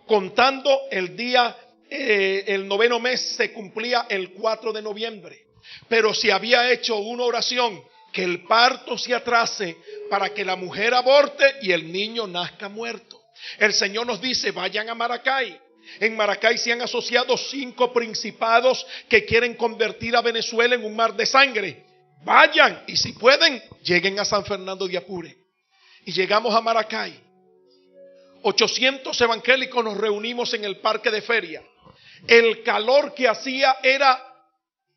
contando el día, el 9º mes se cumplía el 4 de noviembre. Pero se había hecho una oración, que el parto se atrase para que la mujer aborte y el niño nazca muerto. El Señor nos dice, vayan a Maracay. En Maracay se han asociado 5 principados que quieren convertir a Venezuela en un mar de sangre. Vayan y si pueden, lleguen a San Fernando de Apure. Y llegamos a Maracay. 800 evangélicos nos reunimos en el parque de feria. El calor que hacía era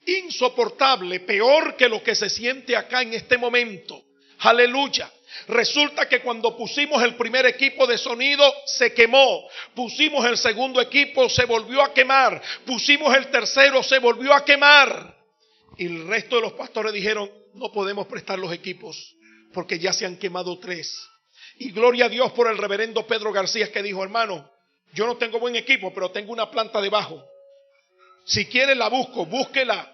insoportable, peor que lo que se siente acá en este momento. Aleluya. Resulta que cuando pusimos el primer equipo de sonido se quemó, pusimos el segundo equipo, se volvió a quemar, pusimos el tercero, se volvió a quemar. Y el resto de los pastores dijeron, no podemos prestar los equipos porque ya se han quemado 3. Y gloria a Dios por el reverendo Pedro García, que dijo, hermano, yo no tengo buen equipo, pero tengo una planta debajo. Si quiere la busco, búsquela.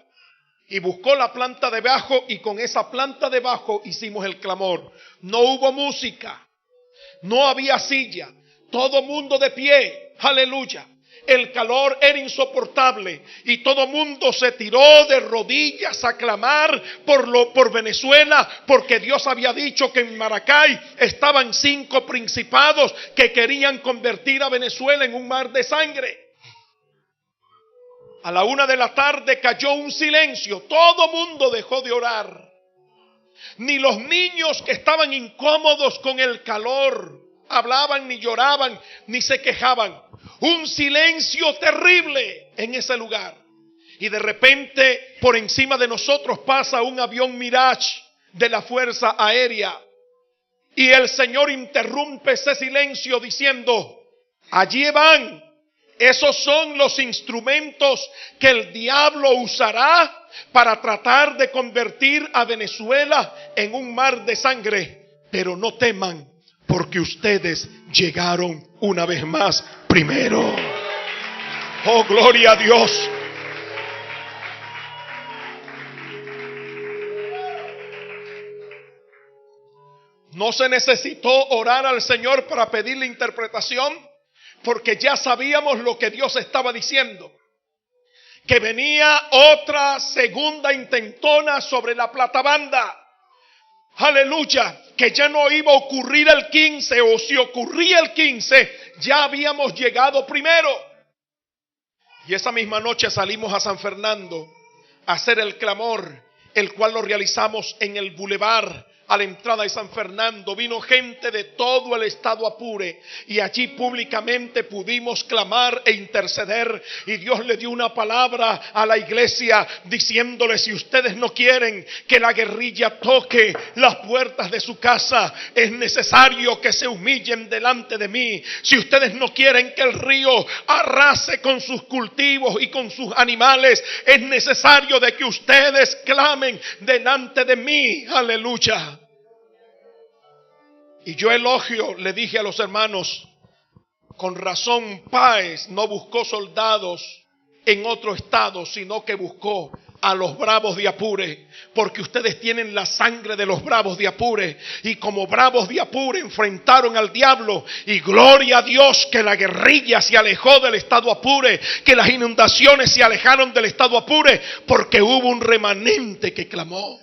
Y buscó la planta debajo y con esa planta debajo hicimos el clamor. No hubo música, no había silla, todo mundo de pie, aleluya. El calor era insoportable y todo mundo se tiró de rodillas a clamar por Venezuela, porque Dios había dicho que en Maracay estaban 5 principados que querían convertir a Venezuela en un mar de sangre. A la 1 de la tarde cayó un silencio. Todo mundo dejó de orar. Ni los niños que estaban incómodos con el calor hablaban, ni lloraban, ni se quejaban. Un silencio terrible en ese lugar. Y de repente por encima de nosotros pasa un avión Mirage de la Fuerza Aérea. Y el Señor interrumpe ese silencio diciendo, allí van. Esos son los instrumentos que el diablo usará para tratar de convertir a Venezuela en un mar de sangre. Pero no teman, porque ustedes llegaron una vez más primero. Oh, gloria a Dios. No se necesitó orar al Señor para pedirle interpretación, porque ya sabíamos lo que Dios estaba diciendo. Que venía otra segunda intentona sobre la platabanda. Aleluya. Que ya no iba a ocurrir el 15, o si ocurría el 15, ya habíamos llegado primero. Y esa misma noche salimos a San Fernando a hacer el clamor, el cual lo realizamos en el bulevar. A la entrada de San Fernando vino gente de todo el estado Apure y allí públicamente pudimos clamar e interceder, y Dios le dio una palabra a la iglesia diciéndole, si ustedes no quieren que la guerrilla toque las puertas de su casa, es necesario que se humillen delante de mí. Si ustedes no quieren que el río arrase con sus cultivos y con sus animales, es necesario de que ustedes clamen delante de mí. Aleluya. Y yo elogio, le dije a los hermanos, con razón Páez no buscó soldados en otro estado, sino que buscó a los bravos de Apure, porque ustedes tienen la sangre de los bravos de Apure, y como bravos de Apure enfrentaron al diablo, y gloria a Dios que la guerrilla se alejó del estado Apure, que las inundaciones se alejaron del estado Apure, porque hubo un remanente que clamó.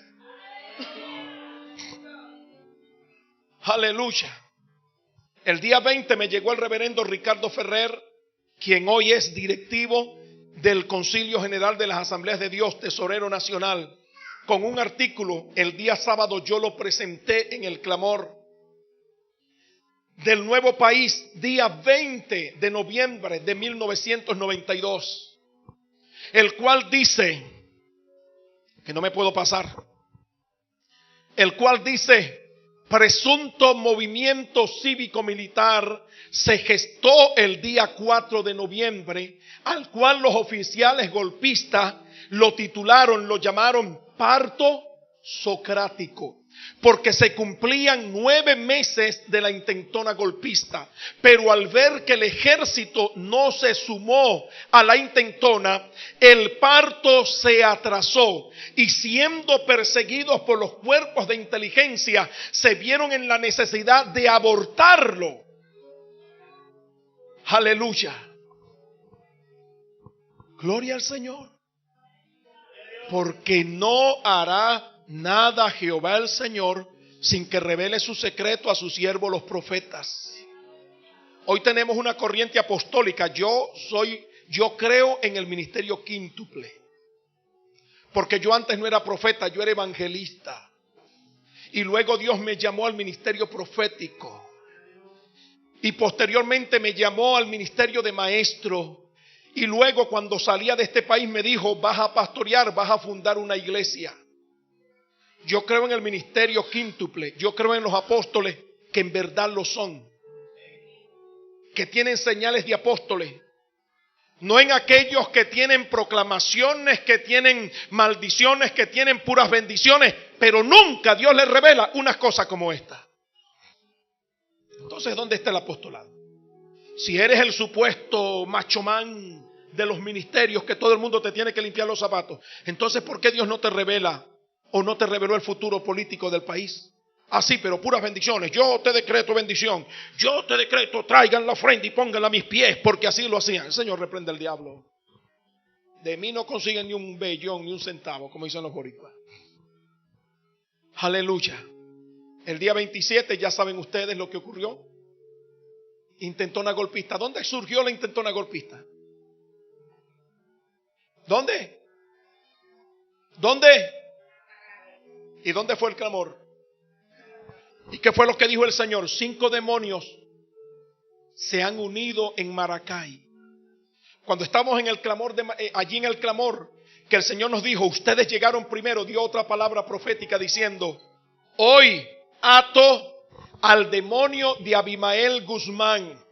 Aleluya. El día 20 me llegó el reverendo Ricardo Ferrer, quien hoy es directivo del Concilio General de las Asambleas de Dios, tesorero nacional, con un artículo. El día sábado yo lo presenté en el clamor del Nuevo País, día 20 de noviembre de 1992, el cual dice, que no me puedo pasar, el cual dice: presunto movimiento cívico-militar se gestó el día 4 de noviembre, al cual los oficiales golpistas lo titularon, lo llamaron parto socrático, porque se cumplían 9 meses de la intentona golpista. Pero al ver que el ejército no se sumó a la intentona, el parto se atrasó, y siendo perseguidos por los cuerpos de inteligencia, se vieron en la necesidad de abortarlo. Aleluya. Gloria al Señor. Porque no hará nada Jehová el Señor sin que revele su secreto a sus siervos los profetas. Hoy tenemos una corriente apostólica. Yo creo en el ministerio quíntuple, porque yo antes no era profeta, yo era evangelista, y luego Dios me llamó al ministerio profético, y posteriormente me llamó al ministerio de maestro. Y luego, cuando salía de este país, me dijo: vas a pastorear, vas a fundar una iglesia. Yo creo en el ministerio quíntuple. Yo creo en los apóstoles, que en verdad lo son, que tienen señales de apóstoles. No en aquellos que tienen proclamaciones, que tienen maldiciones, que tienen puras bendiciones, pero nunca Dios les revela unas cosas como esta. Entonces, ¿dónde está el apostolado? Si eres el supuesto macho man de los ministerios, que todo el mundo te tiene que limpiar los zapatos, entonces ¿por qué Dios no te revela o no te reveló el futuro político del país? Así, pero puras bendiciones. Yo te decreto bendición. Yo te decreto, traigan la ofrenda y pónganla a mis pies, porque así lo hacían. El Señor reprende al diablo. De mí no consiguen ni un bellón, ni un centavo, como dicen los boricuas. Aleluya. El día 27, ya saben ustedes lo que ocurrió. Intentona golpista. ¿Dónde surgió la intentona golpista? ¿Dónde? ¿Dónde? ¿Y dónde fue el clamor? ¿Y qué fue lo que dijo el Señor? 5 demonios se han unido en Maracay. Cuando estamos en el clamor, allí en el clamor, que el Señor nos dijo: ustedes llegaron primero, dio otra palabra profética diciendo: hoy ato al demonio de Abimael Guzmán,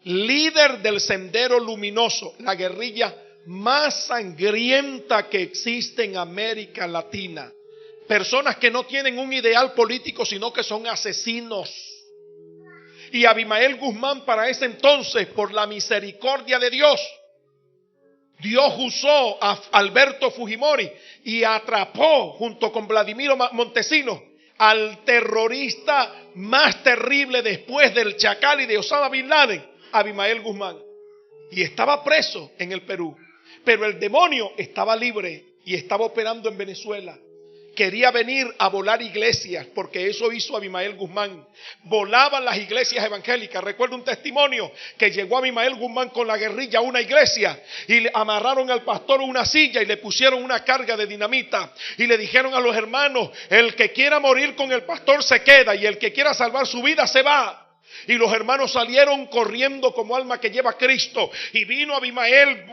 líder del Sendero Luminoso, la guerrilla más sangrienta que existe en América Latina. Personas que no tienen un ideal político, sino que son asesinos. Y Abimael Guzmán, para ese entonces, por la misericordia de Dios, Dios usó a Alberto Fujimori y atrapó junto con Vladimiro Montesino al terrorista más terrible después del Chacal y de Osama Bin Laden, Abimael Guzmán. Y estaba preso en el Perú. Pero el demonio estaba libre y estaba operando en Venezuela. Quería venir a volar iglesias, porque eso hizo Abimael Guzmán. Volaban las iglesias evangélicas. Recuerdo un testimonio que llegó Abimael Guzmán con la guerrilla a una iglesia y le amarraron al pastor a una silla y le pusieron una carga de dinamita y le dijeron a los hermanos: el que quiera morir con el pastor se queda, y el que quiera salvar su vida se va. Y los hermanos salieron corriendo como alma que lleva a Cristo. Y vino Abimael,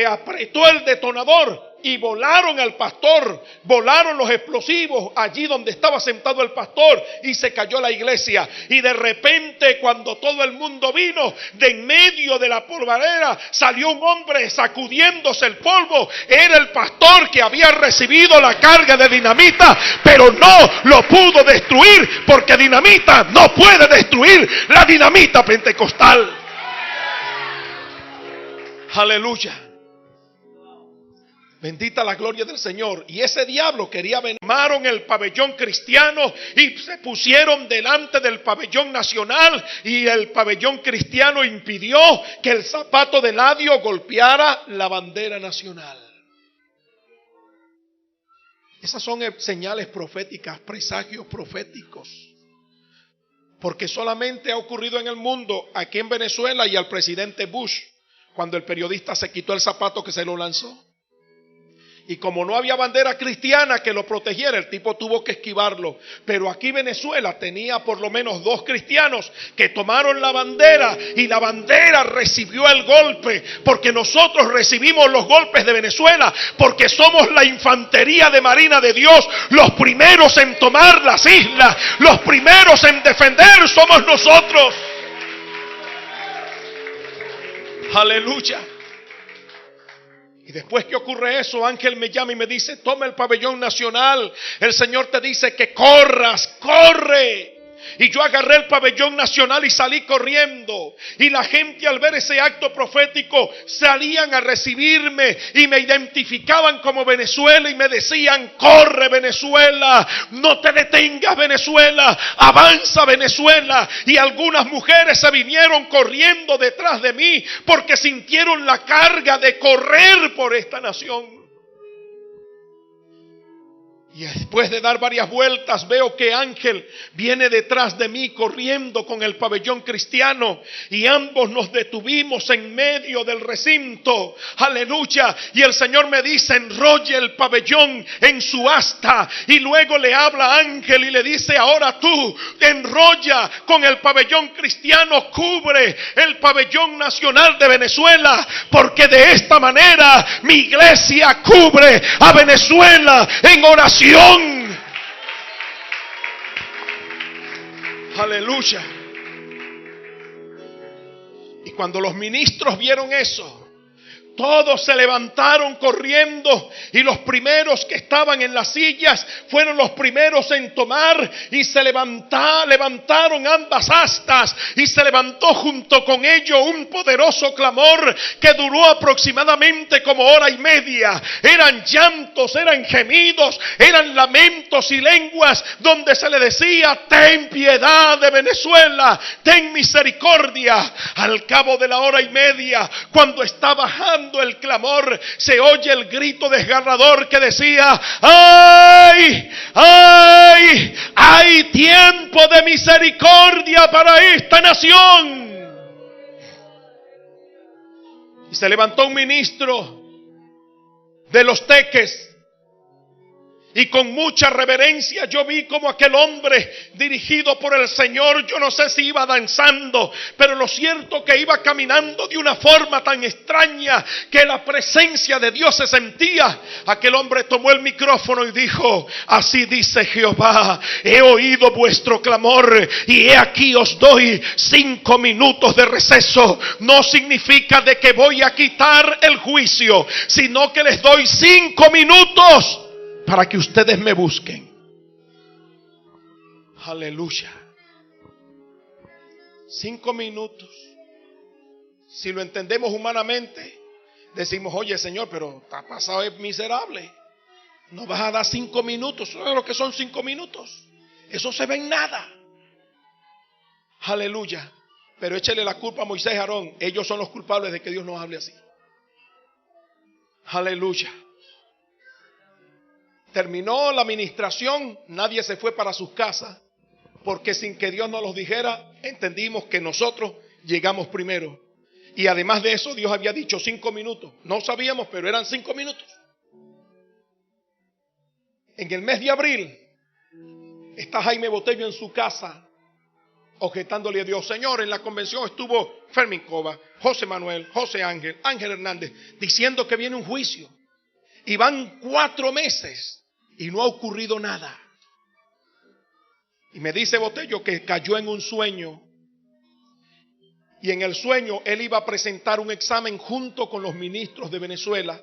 apretó el detonador y volaron al pastor, volaron los explosivos allí donde estaba sentado el pastor, y se cayó la iglesia. Y de repente, cuando todo el mundo vino, de en medio de la polvareda salió un hombre sacudiéndose el polvo. Era el pastor que había recibido la carga de dinamita, pero no lo pudo destruir, porque dinamita no puede destruir la dinamita pentecostal. Aleluya. Bendita la gloria del Señor. Y ese diablo quería venir. Tomaron el pabellón cristiano y se pusieron delante del pabellón nacional, y el pabellón cristiano impidió que el zapato de Eladio golpeara la bandera nacional. Esas son señales proféticas, presagios proféticos. Porque solamente ha ocurrido en el mundo, aquí en Venezuela y al presidente Bush, cuando el periodista se quitó el zapato que se lo lanzó. Y como no había bandera cristiana que lo protegiera, el tipo tuvo que esquivarlo. Pero aquí Venezuela tenía por lo menos 2 cristianos que tomaron la bandera y la bandera recibió el golpe. Porque nosotros recibimos los golpes de Venezuela porque somos la infantería de Marina de Dios. Los primeros en tomar las islas, los primeros en defender somos nosotros. Aleluya. Y después que ocurre eso, Ángel me llama y me dice: toma el pabellón nacional. El Señor te dice que corras, corre. Y yo agarré el pabellón nacional y salí corriendo. Y la gente, al ver ese acto profético, salían a recibirme y me identificaban como Venezuela y me decían: corre Venezuela, no te detengas Venezuela, avanza Venezuela. Y algunas mujeres se vinieron corriendo detrás de mí porque sintieron la carga de correr por esta nación. Y después de dar varias vueltas veo que Ángel viene detrás de mí corriendo con el pabellón cristiano. Y ambos nos detuvimos en medio del recinto. Aleluya. Y el Señor me dice: enrolle el pabellón en su asta. Y luego le habla a Ángel y le dice: ahora tú enrolla con el pabellón cristiano, cubre el pabellón nacional de Venezuela. Porque de esta manera mi iglesia cubre a Venezuela en oración. Aleluya. Y cuando los ministros vieron eso, todos se levantaron corriendo, y los primeros que estaban en las sillas fueron los primeros en tomar, y se levantaron ambas astas, y se levantó junto con ello un poderoso clamor que duró aproximadamente como 1:30 horas. Eran llantos, eran gemidos, eran lamentos y lenguas donde se le decía: ten piedad de Venezuela, ten misericordia. Al cabo de la 1:30 horas, cuando está bajando el clamor, se oye el grito desgarrador que decía: ¡ay! ¡ay! ¡Hay tiempo de misericordia para esta nación! Y se levantó un ministro de los Teques, y con mucha reverencia yo vi como aquel hombre, dirigido por el Señor, yo no sé si iba danzando, pero lo cierto que iba caminando de una forma tan extraña que la presencia de Dios se sentía. Aquel hombre tomó el micrófono y dijo: así dice Jehová, he oído vuestro clamor y he aquí os doy 5 minutos de receso. No significa de que voy a quitar el juicio, sino que les doy 5 minutos para que ustedes me busquen. Aleluya. 5 minutos. Si lo entendemos humanamente, decimos: oye Señor, pero está pasado, es miserable. No vas a dar 5 minutos. ¿Sabes lo que son 5 minutos? Eso se ve en nada. Aleluya. Pero échale la culpa a Moisés y Aarón. Ellos son los culpables de que Dios nos hable así. Aleluya. Terminó la administración, nadie se fue para sus casas, porque sin que Dios nos los dijera, entendimos que nosotros llegamos primero. Y además de eso, Dios había dicho 5 minutos. No sabíamos, pero eran 5 minutos. En el mes de abril, está Jaime Botello en su casa, objetándole a Dios. Señor, en la convención estuvo Fermín Cova, José Manuel, José Ángel, Ángel Hernández, diciendo que viene un juicio. Y van 4 meses. Y no ha ocurrido nada. Y me dice Botello que cayó en un sueño. Y en el sueño él iba a presentar un examen junto con los ministros de Venezuela.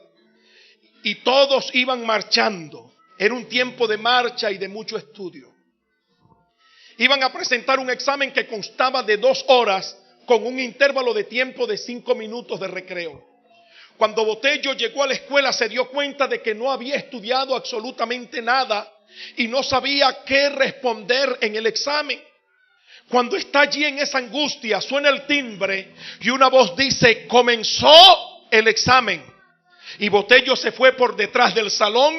Y todos iban marchando. Era un tiempo de marcha y de mucho estudio. Iban a presentar un examen que constaba de 2 horas con un intervalo de tiempo de 5 minutos de recreo. Cuando Botello llegó a la escuela se dio cuenta de que no había estudiado absolutamente nada y no sabía qué responder en el examen. Cuando está allí en esa angustia, suena el timbre y una voz dice: comenzó el examen. Y Botello se fue por detrás del salón,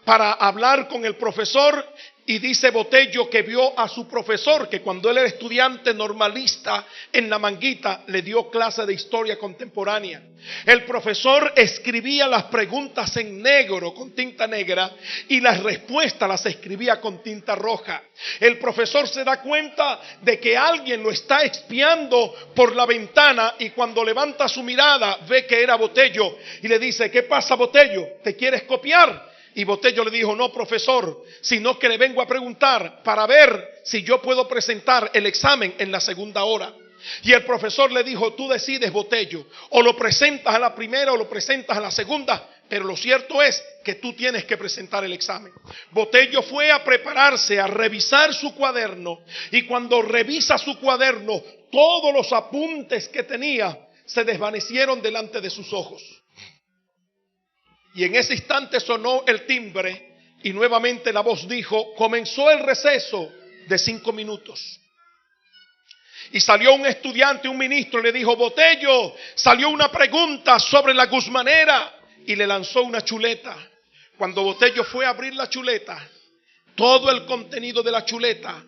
para hablar con el profesor, y dice Botello que vio a su profesor, que cuando él era estudiante normalista en La Manguita, le dio clase de historia contemporánea. El profesor escribía las preguntas en negro, con tinta negra, y las respuestas las escribía con tinta roja. El profesor se da cuenta de que alguien lo está espiando por la ventana, y cuando levanta su mirada ve que era Botello y le dice: ¿qué pasa, Botello? ¿Te quieres copiar? Y Botello le dijo: no, profesor, sino que le vengo a preguntar para ver si yo puedo presentar el examen en la segunda hora. Y el profesor le dijo: tú decides, Botello, o lo presentas a la primera o lo presentas a la segunda, pero lo cierto es que tú tienes que presentar el examen. Botello fue a prepararse, a revisar su cuaderno, y cuando revisa su cuaderno, todos los apuntes que tenía se desvanecieron delante de sus ojos. Y en ese instante sonó el timbre y nuevamente la voz dijo: comenzó el receso de 5 minutos. Y salió un estudiante, un ministro, y le dijo: Botello, salió una pregunta sobre la Guzmanera, y le lanzó una chuleta. Cuando Botello fue a abrir la chuleta, todo el contenido de la chuleta,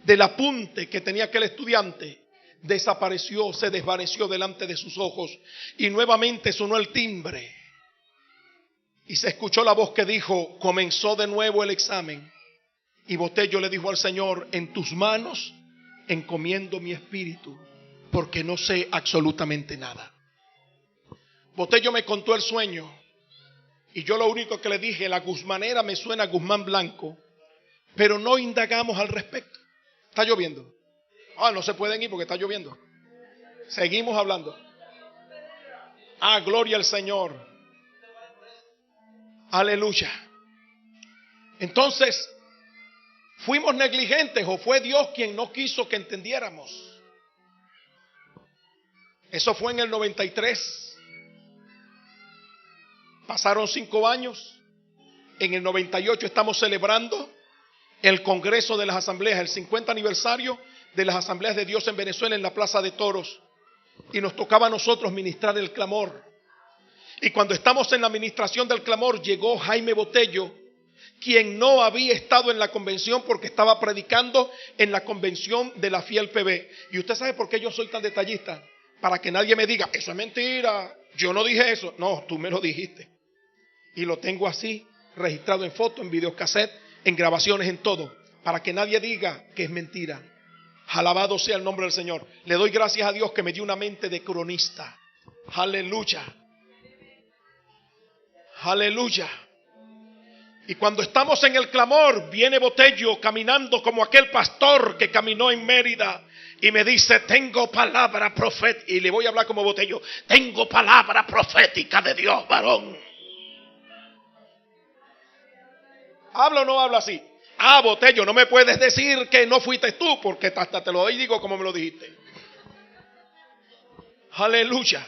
del apunte que tenía aquel estudiante, desapareció, se desvaneció delante de sus ojos. Y nuevamente sonó el timbre. Y se escuchó la voz que dijo: comenzó de nuevo el examen. Y Botello le dijo al Señor: en tus manos encomiendo mi espíritu, porque no sé absolutamente nada. Botello me contó el sueño, y yo lo único que le dije: la Guzmanera me suena a Guzmán Blanco, pero no indagamos al respecto. Está lloviendo. No se pueden ir porque está lloviendo. Seguimos hablando. Gloria al Señor. Aleluya. Entonces, ¿fuimos negligentes o fue Dios quien no quiso que entendiéramos? Eso fue en el 93. Pasaron 5 años. En el 98 estamos celebrando el Congreso de las Asambleas, el 50 aniversario de las Asambleas de Dios en Venezuela, en la Plaza de Toros. Y nos tocaba a nosotros ministrar el clamor. Y cuando estamos en la administración del clamor, llegó Jaime Botello, quien no había estado en la convención porque estaba predicando en la convención de la Fiel PB. Y usted sabe por qué yo soy tan detallista: para que nadie me diga: eso es mentira, yo no dije eso. No, tú me lo dijiste. Y lo tengo así, registrado en foto, en videocassette, en grabaciones, en todo, para que nadie diga que es mentira. Alabado sea el nombre del Señor. Le doy gracias a Dios que me dio una mente de cronista. Aleluya. Aleluya. Y cuando estamos en el clamor, viene Botello caminando como aquel pastor que caminó en Mérida y me dice: tengo palabra profética. Y le voy a hablar como Botello: tengo palabra profética de Dios, varón. ¿Habla o no habla así? Botello, no me puedes decir que no fuiste tú, porque hasta te lo doy y digo como me lo dijiste. Aleluya.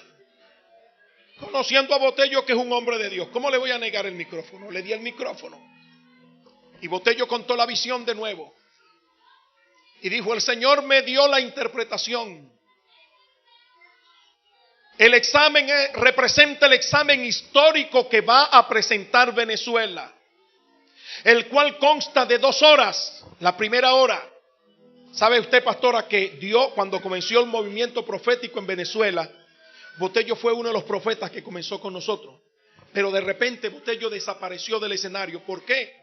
Conociendo a Botello, que es un hombre de Dios, ¿cómo le voy a negar el micrófono? Le di el micrófono. Y Botello contó la visión de nuevo. Y dijo: el Señor me dio la interpretación. El examen representa el examen histórico que va a presentar Venezuela, el cual consta de 2 horas. La primera hora, ¿sabe usted, pastora, que Dios, cuando comenzó el movimiento profético en Venezuela, Botello fue uno de los profetas que comenzó con nosotros? Pero de repente Botello desapareció del escenario. ¿Por qué?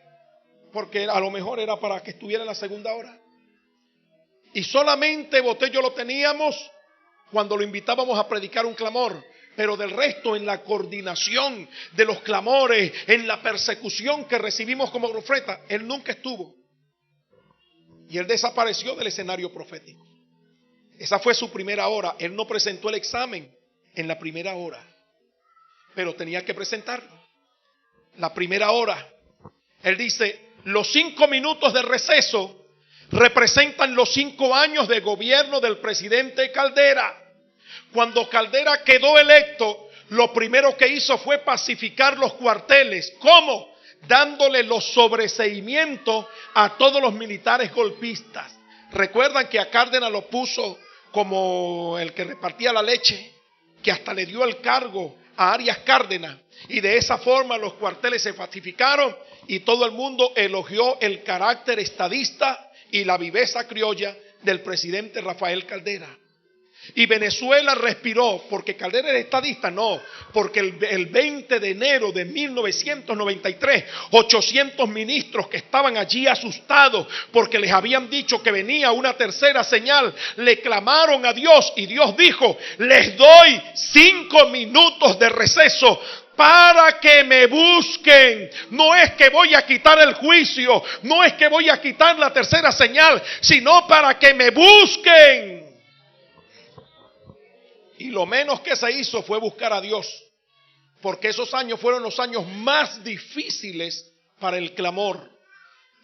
Porque a lo mejor era para que estuviera en la segunda hora. Y solamente Botello lo teníamos cuando lo invitábamos a predicar un clamor. Pero del resto, en la coordinación de los clamores, en la persecución que recibimos como profeta, él nunca estuvo. Y él desapareció del escenario profético. Esa fue su primera hora. Él no presentó el examen en la primera hora, pero tenía que presentarlo. La primera hora, él dice: los 5 minutos de receso representan los 5 años de gobierno del presidente Caldera. Cuando Caldera quedó electo, lo primero que hizo fue pacificar los cuarteles. ¿Cómo? Dándole los sobreseimientos a todos los militares golpistas. Recuerdan que a Cárdenas lo puso como el que repartía la leche, que hasta le dio el cargo a Arias Cárdenas, y de esa forma los cuarteles se pacificaron y todo el mundo elogió el carácter estadista y la viveza criolla del presidente Rafael Caldera. Y Venezuela respiró, porque Caldera era estadista, no, porque el 20 de enero de 1993, 800 ministros que estaban allí asustados porque les habían dicho que venía una tercera señal, le clamaron a Dios y Dios dijo: les doy 5 minutos de receso para que me busquen. No es que voy a quitar el juicio, no es que voy a quitar la tercera señal, sino para que me busquen. Y lo menos que se hizo fue buscar a Dios, porque esos años fueron los años más difíciles para el clamor.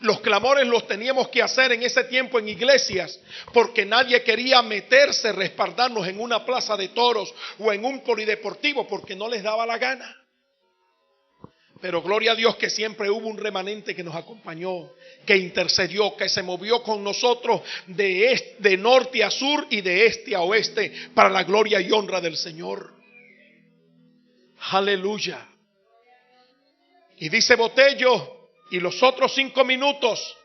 Los clamores los teníamos que hacer en ese tiempo en iglesias, porque nadie quería meterse, respaldarnos en una plaza de toros o en un polideportivo, porque no les daba la gana. Pero gloria a Dios que siempre hubo un remanente que nos acompañó, que intercedió, que se movió con nosotros de norte a sur y de este a oeste para la gloria y honra del Señor. Aleluya. Y dice Botello, y los otros 5 minutos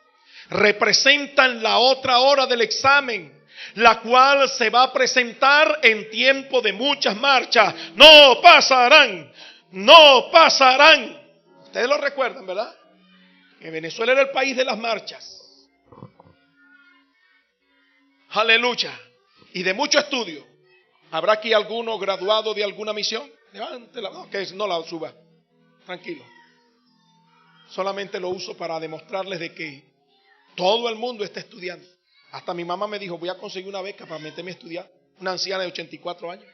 representan la otra hora del examen, la cual se va a presentar en tiempo de muchas marchas. No pasarán, no pasarán. Ustedes lo recuerdan, ¿verdad? Que Venezuela era el país de las marchas. Aleluya. Y de mucho estudio. ¿Habrá aquí alguno graduado de alguna misión? Levántela. No, que no la suba. Tranquilo. Solamente lo uso para demostrarles de que todo el mundo está estudiando. Hasta mi mamá me dijo: voy a conseguir una beca para meterme a estudiar. Una anciana de 84 años.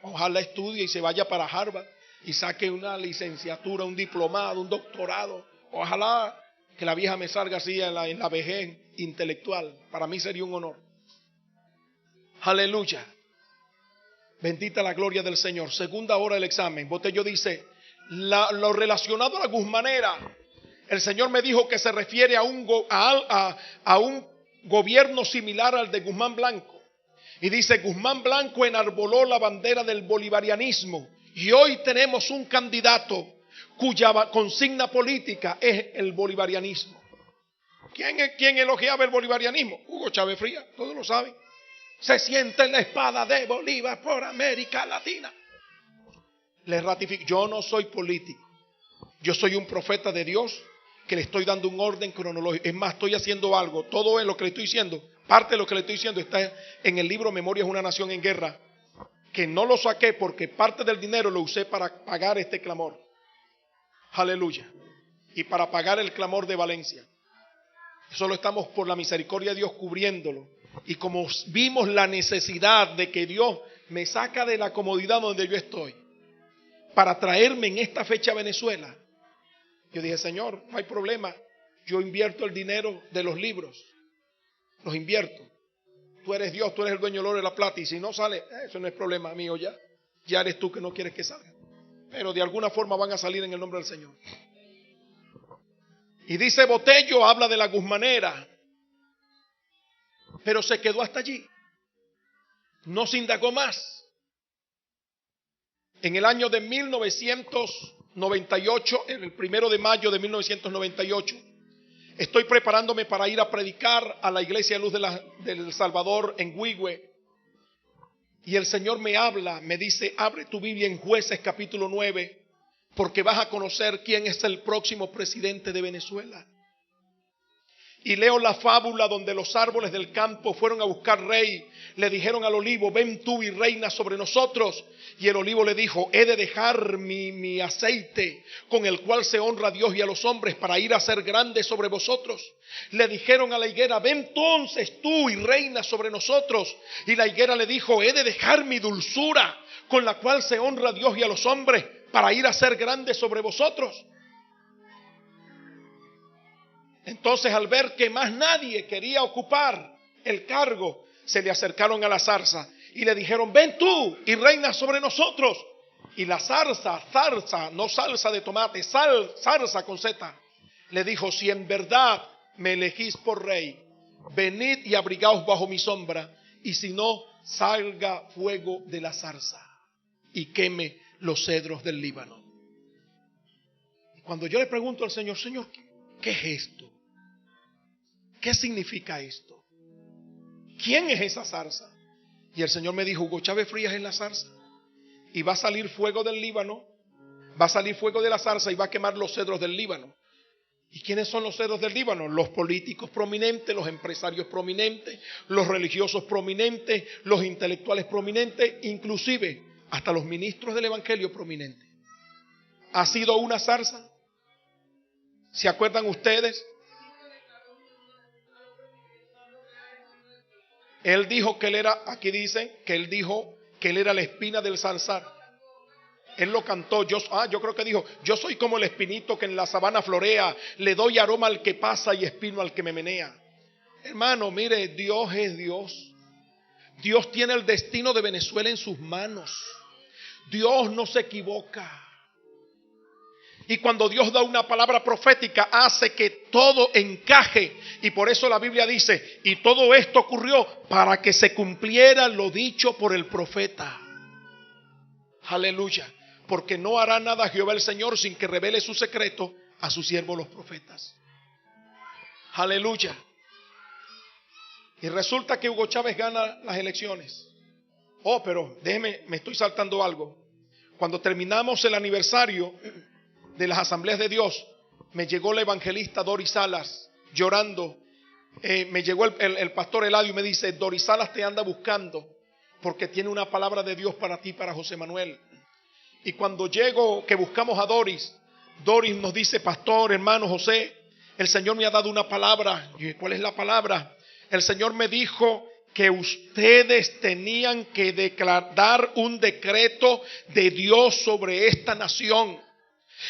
Ojalá estudie y se vaya para Harvard y saque una licenciatura, un diplomado, un doctorado. Ojalá que la vieja me salga así en la vejez intelectual. Para mí sería un honor. Aleluya. Bendita la gloria del Señor. Segunda hora del examen. Botello dice: lo relacionado a la guzmanera, el Señor me dijo que se refiere a un gobierno similar al de Guzmán Blanco. Y dice: Guzmán Blanco enarboló la bandera del bolivarianismo. Y hoy tenemos un candidato cuya consigna política es el bolivarianismo. ¿Quién elogiaba el bolivarianismo? Hugo Chávez Frías, todos lo saben. Se siente en la espada de Bolívar por América Latina. Les ratifico, yo no soy político. Yo soy un profeta de Dios que le estoy dando un orden cronológico. Es más, estoy haciendo algo. Todo es lo que le estoy diciendo. Parte de lo que le estoy diciendo está en el libro Memorias de una Nación en Guerra, que no lo saqué porque parte del dinero lo usé para pagar este clamor. Aleluya. Y para pagar el clamor de Valencia. Solo estamos por la misericordia de Dios cubriéndolo. Y como vimos la necesidad de que Dios me saca de la comodidad donde yo estoy para traerme en esta fecha a Venezuela, yo dije: Señor, no hay problema. Yo invierto el dinero de los libros. Los invierto. Tú eres Dios, tú eres el dueño del oro y la plata. Y si no sale, eso no es problema mío ya. Ya eres tú que no quieres que salga. Pero de alguna forma van a salir en el nombre del Señor. Y dice Botello, habla de la guzmanera. Pero se quedó hasta allí. No se indagó más. En el año de 1998, en el 1 de mayo de 1998, estoy preparándome para ir a predicar a la Iglesia de Luz del Salvador en Huigüe. Y el Señor me habla, me dice: abre tu Biblia en Jueces capítulo 9, porque vas a conocer quién es el próximo presidente de Venezuela. Y leo la fábula donde los árboles del campo fueron a buscar rey. Le dijeron al olivo: ven tú y reina sobre nosotros. Y el olivo le dijo: he de dejar mi aceite con el cual se honra a Dios y a los hombres para ir a ser grande sobre vosotros. Le dijeron a la higuera: ven entonces tú y reina sobre nosotros. Y la higuera le dijo: he de dejar mi dulzura con la cual se honra a Dios y a los hombres para ir a ser grande sobre vosotros. Entonces, al ver que más nadie quería ocupar el cargo, se le acercaron a la zarza y le dijeron: ven tú y reina sobre nosotros. Y la zarza, no salsa de tomate, zarza con Z, le dijo: si en verdad me elegís por rey, venid y abrigaos bajo mi sombra, y si no, salga fuego de la zarza y queme los cedros del Líbano. Cuando yo le pregunto al Señor: Señor, ¿qué es esto? ¿Qué significa esto? ¿Quién es esa zarza? Y el Señor me dijo, Hugo Chávez Frías es la zarza. Y va a salir fuego del Líbano, va a salir fuego de la zarza y va a quemar los cedros del Líbano. ¿Y quiénes son los cedros del Líbano? Los políticos prominentes, los empresarios prominentes, los religiosos prominentes, los intelectuales prominentes, inclusive hasta los ministros del Evangelio prominentes. ¿Ha sido una zarza? ¿Se acuerdan ustedes? Él dijo que él era, aquí dicen que él dijo que él era la espina del zarzal. Él lo cantó, yo creo que dijo, yo soy como el espinito que en la sabana florea, le doy aroma al que pasa y espino al que me menea. Hermano, mire, Dios es Dios. Dios tiene el destino de Venezuela en sus manos. Dios no se equivoca. Y cuando Dios da una palabra profética, hace que todo encaje. Y por eso la Biblia dice, y todo esto ocurrió para que se cumpliera lo dicho por el profeta. Aleluya. Porque no hará nada Jehová el Señor sin que revele su secreto a sus siervos los profetas. Aleluya. Y resulta que Hugo Chávez gana las elecciones. Oh, pero déjeme, me estoy saltando algo. Cuando terminamos el aniversario de las Asambleas de Dios, me llegó la evangelista Doris Salas llorando. Me llegó el pastor Eladio y me dice, Doris Salas te anda buscando porque tiene una palabra de Dios para ti, para José Manuel. Y cuando llego, que buscamos a Doris, Doris nos dice, pastor, hermano José, el Señor me ha dado una palabra. Y, ¿cuál es la palabra? El Señor me dijo que ustedes tenían que dar un decreto de Dios sobre esta nación.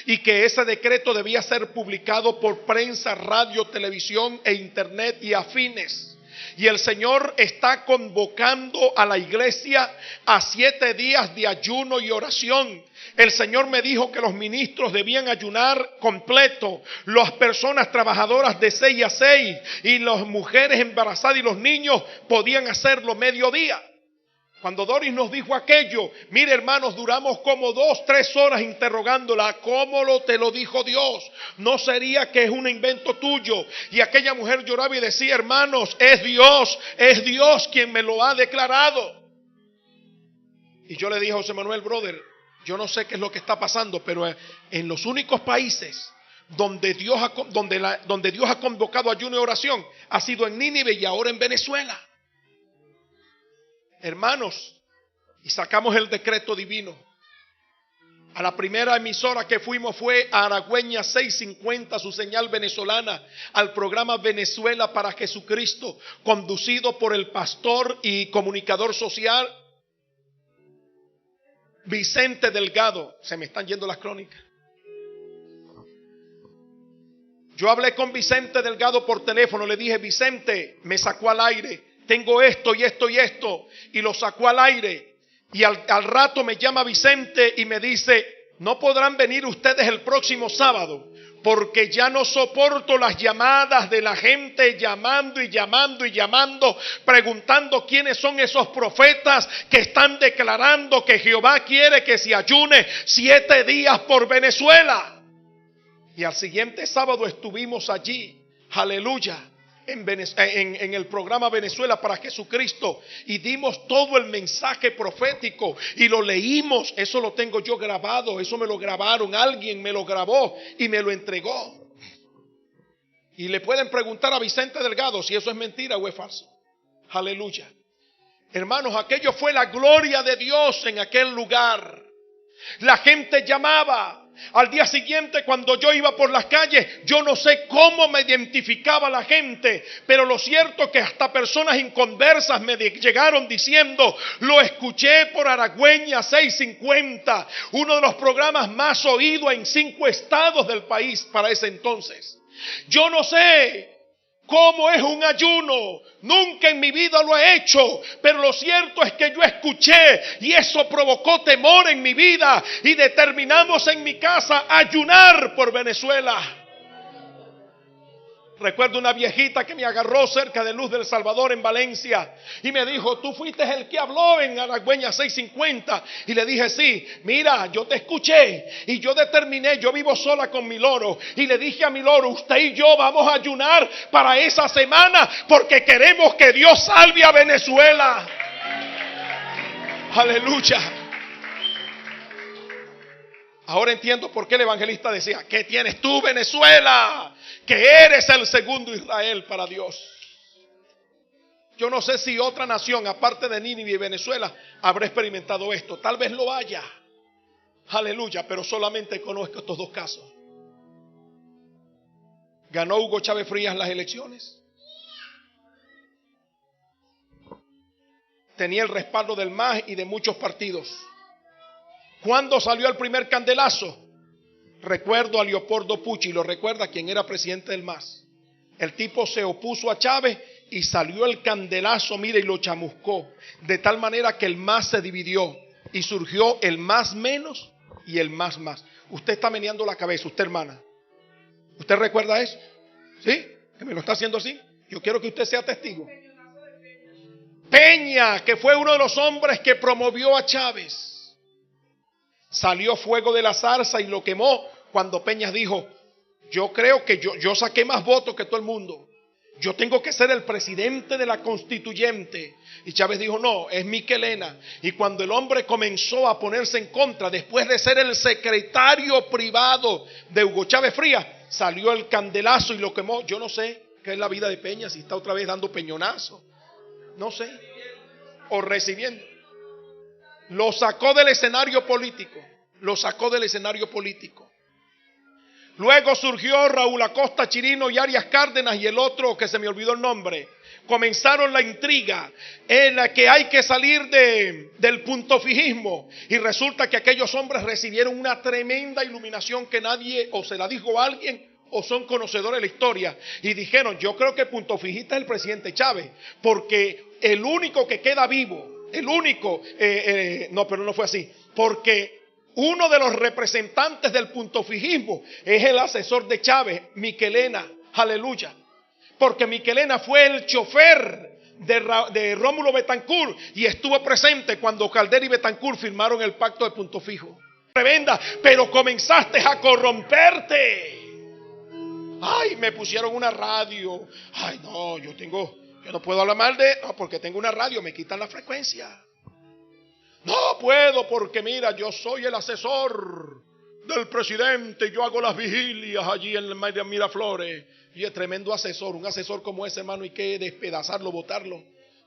Y que ese decreto debía ser publicado por prensa, radio, televisión e internet y afines. Y el Señor está convocando a la iglesia a 7 días de ayuno y oración. El Señor me dijo que los ministros debían ayunar completo, las personas trabajadoras de 6 a 6 y las mujeres embarazadas y los niños podían hacerlo mediodía. Cuando Doris nos dijo aquello, mire hermanos, duramos como 2-3 horas interrogándola. ¿Cómo te lo dijo Dios? ¿No sería que es un invento tuyo? Y aquella mujer lloraba y decía, hermanos, es Dios quien me lo ha declarado. Y yo le dije a José Manuel, brother, yo no sé qué es lo que está pasando, pero en los únicos países donde Dios ha convocado ayuno y oración ha sido en Nínive y ahora en Venezuela. Hermanos, y sacamos el decreto divino. A la primera emisora que fuimos fue a Aragüeña 650, su señal venezolana, al programa Venezuela para Jesucristo, conducido por el pastor y comunicador social Vicente Delgado. Se me están yendo las crónicas. Yo hablé con Vicente Delgado por teléfono, le dije, Vicente, me sacó al aire. Tengo esto y esto y esto. Y lo sacó al aire. Y al rato me llama Vicente y me dice, no podrán venir ustedes el próximo sábado, porque ya no soporto las llamadas de la gente llamando y llamando y llamando, preguntando quiénes son esos profetas que están declarando que Jehová quiere que se ayune 7 días por Venezuela. Y al siguiente sábado estuvimos allí, aleluya, en el programa Venezuela para Jesucristo, y dimos todo el mensaje profético y lo leímos. Eso lo tengo yo grabado, eso me lo grabaron, alguien me lo grabó y me lo entregó. Y le pueden preguntar a Vicente Delgado si eso es mentira o es falso. Aleluya. Hermanos, aquello fue la gloria de Dios en aquel lugar. La gente llamaba. Al día siguiente, cuando yo iba por las calles, yo no sé cómo me identificaba la gente, pero lo cierto es que hasta personas inconversas me llegaron diciendo, lo escuché por Aragüeña 650, uno de los programas más oídos en 5 estados del país para ese entonces. Yo no sé cómo es un ayuno, nunca en mi vida lo he hecho, pero lo cierto es que yo escuché y eso provocó temor en mi vida y determinamos en mi casa ayunar por Venezuela. Recuerdo una viejita que me agarró cerca de Luz del Salvador en Valencia y me dijo: tú fuiste el que habló en Aragüeña 650. Y le dije: sí, mira, yo te escuché y yo determiné, yo vivo sola con mi loro, y le dije a mi loro: usted y yo vamos a ayunar para esa semana porque queremos que Dios salve a Venezuela. Aleluya. Ahora entiendo por qué el evangelista decía: ¿qué tienes tú, Venezuela? Que eres el segundo Israel para Dios. Yo no sé si otra nación aparte de Nínive y Venezuela habrá experimentado esto. Tal vez lo haya. Aleluya, pero solamente conozco estos dos casos. ¿Ganó Hugo Chávez Frías las elecciones? Tenía el respaldo del MAS y de muchos partidos. ¿Cuándo salió el primer candelazo? Recuerdo a Leopoldo Pucci, lo recuerda, quien era presidente del MAS. El tipo se opuso a Chávez y salió el candelazo, mire, y lo chamuscó. De tal manera que el MAS se dividió y surgió el MAS menos y el MAS más. Usted está meneando la cabeza, usted, hermana. ¿Usted recuerda eso? ¿Sí? ¿Que me lo está haciendo así? Yo quiero que usted sea testigo. Peña, que fue uno de los hombres que promovió a Chávez. Salió fuego de la zarza y lo quemó cuando Peña dijo: yo creo que yo saqué más votos que todo el mundo. Yo tengo que ser el presidente de la constituyente. Y Chávez dijo: no, es Miquelena. Y cuando el hombre comenzó a ponerse en contra, después de ser el secretario privado de Hugo Chávez Frías, salió el candelazo y lo quemó. Yo no sé qué es la vida de Peña, si está otra vez dando peñonazo. No sé. O recibiendo. Lo sacó del escenario político. Lo sacó del escenario político. Luego surgió Raúl Acosta Chirino y Arias Cárdenas y el otro que se me olvidó el nombre. Comenzaron la intriga en la que hay que salir del puntofijismo. Y resulta que aquellos hombres recibieron una tremenda iluminación que nadie o se la dijo a alguien o son conocedores de la historia. Y dijeron: yo creo que puntofijista es el presidente Chávez, porque el único que queda vivo, el único, no, pero no fue así, porque uno de los representantes del puntofijismo es el asesor de Chávez, Miquelena. Aleluya. Porque Miquelena fue el chofer de Rómulo Betancourt y estuvo presente cuando Caldera y Betancourt firmaron el pacto de punto fijo. Tremenda, pero comenzaste a corromperte. Ay, me pusieron una radio. Ay, no, yo no puedo hablar mal no, porque tengo una radio, me quitan la frecuencia. No puedo porque mira, yo soy el asesor del presidente, yo hago las vigilias allí en Miraflores. Y es tremendo asesor, un asesor como ese, hermano, hay que despedazarlo, botarlo,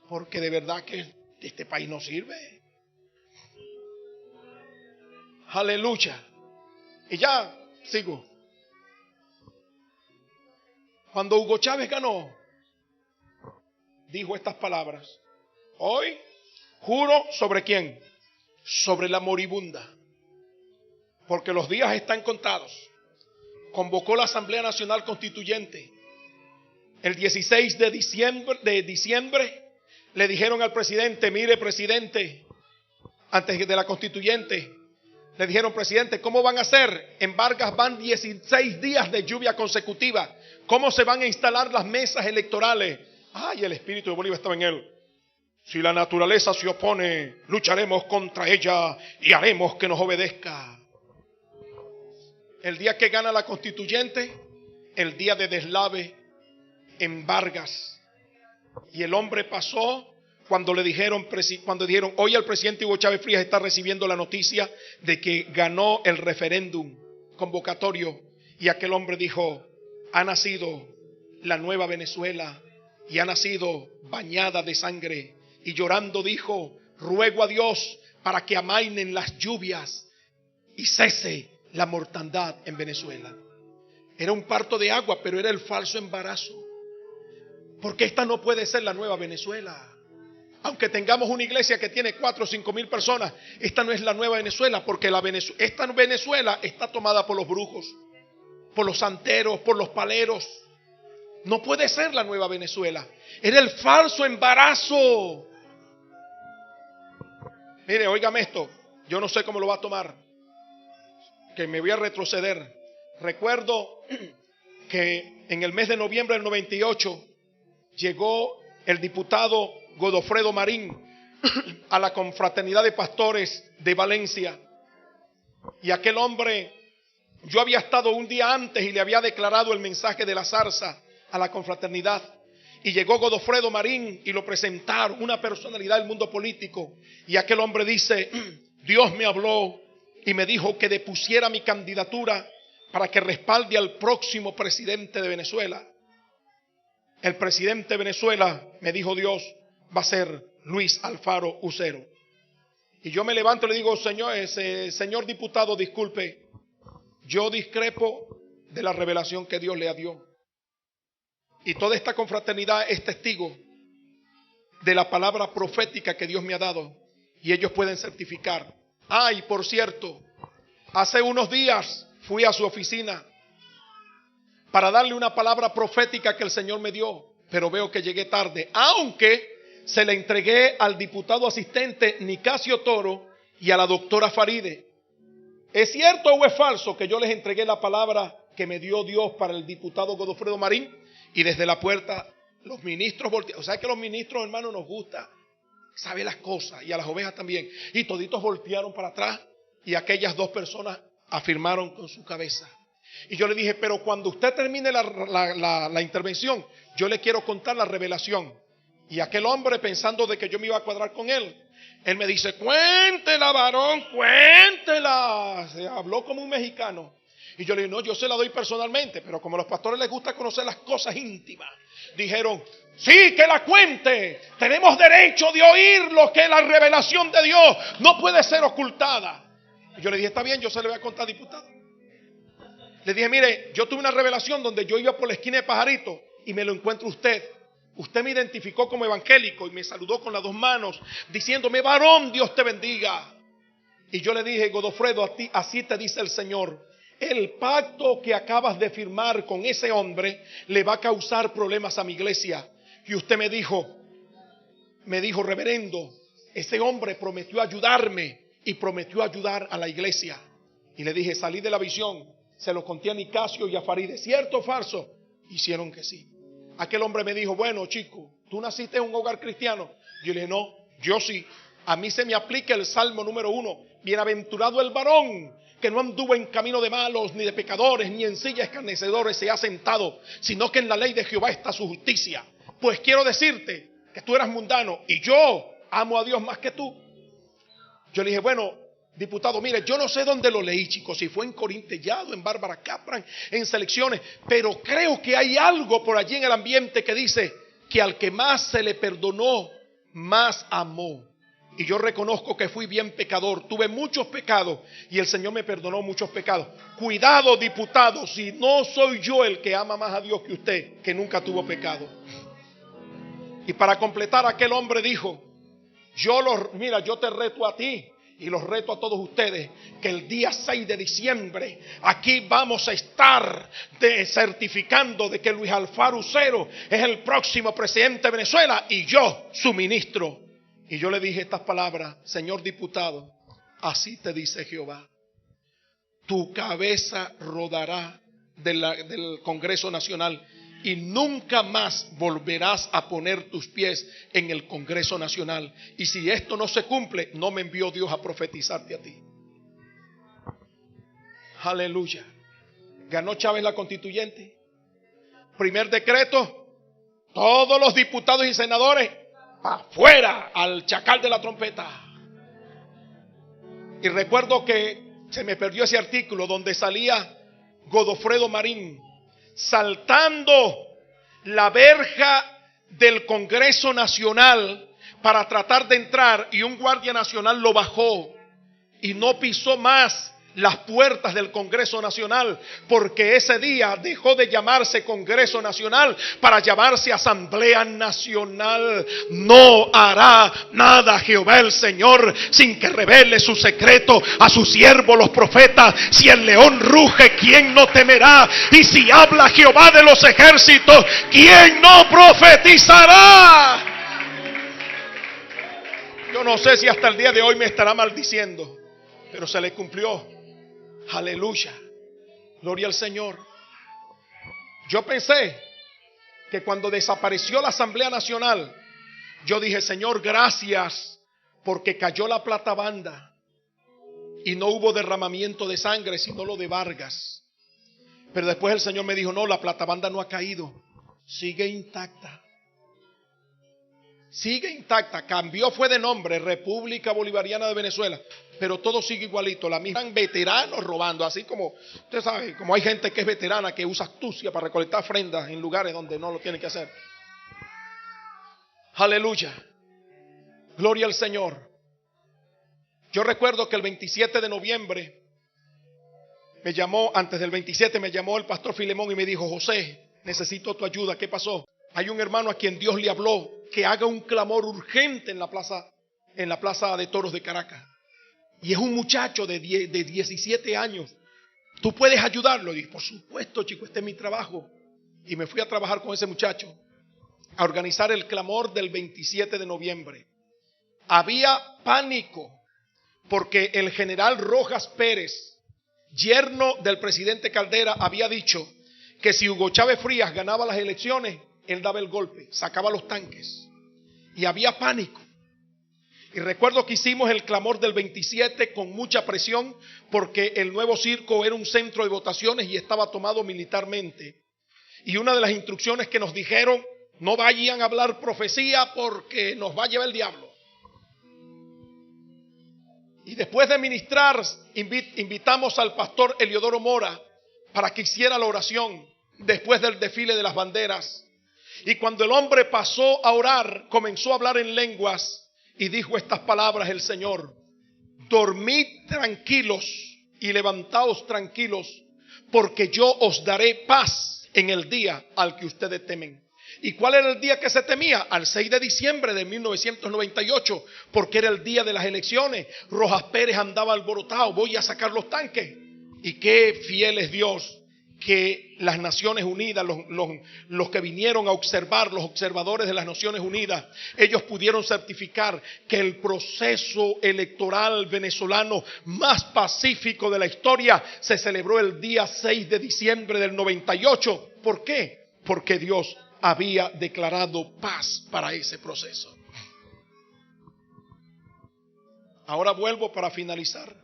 porque de verdad que este país no sirve. Aleluya. Y ya sigo. Cuando Hugo Chávez ganó, dijo estas palabras: hoy juro ¿sobre quién? Sobre la moribunda, porque los días están contados. Convocó la Asamblea Nacional Constituyente. El 16 de diciembre le dijeron al presidente: mire, presidente, antes de la constituyente, le dijeron: presidente, ¿cómo van a hacer? En Vargas van 16 días de lluvia consecutiva. ¿Cómo se van a instalar las mesas electorales? Ay, el espíritu de Bolívar estaba en él. Si la naturaleza se opone, lucharemos contra ella y haremos que nos obedezca. El día que gana la constituyente, el día de deslave en Vargas. Y el hombre pasó cuando dijeron, hoy el presidente Hugo Chávez Frías está recibiendo la noticia de que ganó el referéndum convocatorio. Y aquel hombre dijo: ha nacido la nueva Venezuela y ha nacido bañada de sangre. Y llorando dijo: ruego a Dios para que amainen las lluvias y cese la mortandad en Venezuela. Era un parto de agua, pero era el falso embarazo. Porque esta no puede ser la nueva Venezuela. Aunque tengamos una iglesia que tiene 4 o 5 mil personas, esta no es la nueva Venezuela, porque esta Venezuela está tomada por los brujos, por los santeros, por los paleros. No puede ser la nueva Venezuela. Era el falso embarazo. Mire, óigame esto. Yo no sé cómo lo va a tomar, que me voy a retroceder. Recuerdo que en el mes de noviembre del 98 llegó el diputado Godofredo Marín a la confraternidad de pastores de Valencia. Y aquel hombre, yo había estado un día antes y le había declarado el mensaje de la zarza a la confraternidad. Y llegó Godofredo Marín y lo presentaron, una personalidad del mundo político. Y aquel hombre dice: Dios me habló y me dijo que depusiera mi candidatura para que respalde al próximo presidente de Venezuela. El presidente de Venezuela, me dijo Dios, va a ser Luis Alfaro Ucero. Y yo me levanto y le digo: señor diputado, disculpe, yo discrepo de la revelación que Dios le dio. Y toda esta confraternidad es testigo de la palabra profética que Dios me ha dado. Y ellos pueden certificar. Y por cierto, hace unos días fui a su oficina para darle una palabra profética que el Señor me dio. Pero veo que llegué tarde, aunque se la entregué al diputado asistente Nicasio Toro y a la doctora Faride. ¿Es cierto o es falso que yo les entregué la palabra que me dio Dios para el diputado Godofredo Marín? Y desde la puerta los ministros voltearon. O sea que los ministros, hermanos, nos gusta saber las cosas, y a las ovejas también. Y toditos voltearon para atrás y aquellas dos personas afirmaron con su cabeza. Y yo le dije: pero cuando usted termine la intervención, yo le quiero contar la revelación. Y aquel hombre, pensando de que yo me iba a cuadrar con él me dice: cuéntela, varón, cuéntela. Se habló como un mexicano. Y yo le dije: no, yo se la doy personalmente. Pero como a los pastores les gusta conocer las cosas íntimas, dijeron: sí, que la cuente. Tenemos derecho de oír lo que es la revelación de Dios. No puede ser ocultada. Y yo le dije: está bien, yo se le voy a contar, diputado. Le dije: mire, yo tuve una revelación donde yo iba por la esquina de Pajarito y me lo encuentro usted. Usted me identificó como evangélico y me saludó con las dos manos diciéndome: varón, Dios te bendiga. Y yo le dije: Godofredo, a ti así te dice el Señor. El pacto que acabas de firmar con ese hombre le va a causar problemas a mi iglesia. Y usted me dijo, reverendo, ese hombre prometió ayudarme y prometió ayudar a la iglesia. Y le dije: salí de la visión, se lo conté a Nicasio y a Faride. ¿Cierto o falso? Hicieron que sí. Aquel hombre me dijo: bueno, chico, ¿tú naciste en un hogar cristiano? Yo le dije: no, yo sí. A mí se me aplica el Salmo número 1. Bienaventurado el varón que no anduvo en camino de malos, ni de pecadores, ni en silla escarnecedores se ha sentado, sino que en la ley de Jehová está su justicia. Pues quiero decirte que tú eras mundano y yo amo a Dios más que tú. Yo le dije: bueno, diputado, mire, yo no sé dónde lo leí, chicos, si fue en Corintellado, en Bárbara Capran, en Selecciones, pero creo que hay algo por allí en el ambiente que dice que al que más se le perdonó, más amó. Y yo reconozco que fui bien pecador, tuve muchos pecados y el Señor me perdonó muchos pecados. Cuidado, diputado, si no soy yo el que ama más a Dios que usted, que nunca tuvo pecado. Y para completar, aquel hombre dijo: mira, yo te reto a ti y los reto a todos ustedes, que el día 6 de diciembre aquí vamos a estar certificando de que Luis Alfaro Ucero es el próximo presidente de Venezuela y yo, su ministro. Y yo le dije estas palabras: señor diputado, así te dice Jehová, tu cabeza rodará del Congreso Nacional y nunca más volverás a poner tus pies en el Congreso Nacional. Y si esto no se cumple, no me envió Dios a profetizarte a ti. Aleluya. Ganó Chávez la constituyente. Primer decreto: todos los diputados y senadores afuera, al chacal de la trompeta. Y recuerdo que se me perdió ese artículo donde salía Godofredo Marín saltando la verja del Congreso Nacional para tratar de entrar, y un guardia nacional lo bajó y no pisó más las puertas del Congreso Nacional, porque ese día dejó de llamarse Congreso Nacional para llamarse Asamblea Nacional. No hará nada Jehová el Señor sin que revele su secreto a sus siervos los profetas. Si el león ruge, ¿quién no temerá? Y si habla Jehová de los ejércitos, ¿quién no profetizará? Yo no sé si hasta el día de hoy me estará maldiciendo, pero se le cumplió. Aleluya, gloria al Señor. Yo pensé que cuando desapareció la Asamblea Nacional, yo dije, Señor, gracias, porque cayó la plata banda y no hubo derramamiento de sangre, sino lo de Vargas. Pero después el Señor me dijo, no, la plata banda no ha caído, sigue intacta. Sigue intacta, cambió fue de nombre, República Bolivariana de Venezuela, pero todo sigue igualito, la misma veteranos robando, así como, usted sabe, como hay gente que es veterana que usa astucia para recolectar ofrendas en lugares donde no lo tiene que hacer. Aleluya, gloria al Señor. Yo recuerdo que el 27 de noviembre me llamó, antes del 27 me llamó el pastor Filemón y me dijo, José, necesito tu ayuda. ¿Qué pasó? Hay un hermano a quien Dios le habló que haga un clamor urgente en la plaza de toros de Caracas. Y es un muchacho de 17 años. ¿Tú puedes ayudarlo? Y dije, por supuesto, chico, este es mi trabajo. Y me fui a trabajar con ese muchacho a organizar el clamor del 27 de noviembre. Había pánico porque el general Rojas Pérez, yerno del presidente Caldera, había dicho que si Hugo Chávez Frías ganaba las elecciones, él daba el golpe, sacaba los tanques. Y había pánico. Y recuerdo que hicimos el clamor del 27 con mucha presión porque el Nuevo Circo era un centro de votaciones y estaba tomado militarmente. Y una de las instrucciones que nos dijeron, no vayan a hablar profecía porque nos va a llevar el diablo. Y después de ministrar, invitamos al pastor Eliodoro Mora para que hiciera la oración después del desfile de las banderas. Y cuando el hombre pasó a orar, comenzó a hablar en lenguas y dijo estas palabras el Señor: dormid tranquilos y levantaos tranquilos, porque yo os daré paz en el día al que ustedes temen. ¿Y cuál era el día que se temía? Al 6 de diciembre de 1998, porque era el día de las elecciones. Rojas Pérez andaba alborotado, voy a sacar los tanques. Y qué fiel es Dios, que las Naciones Unidas, los que vinieron a observar, los observadores de las Naciones Unidas, ellos pudieron certificar que el proceso electoral venezolano más pacífico de la historia se celebró el día 6 de diciembre del 98. ¿Por qué? Porque Dios había declarado paz para ese proceso. Ahora vuelvo para finalizar.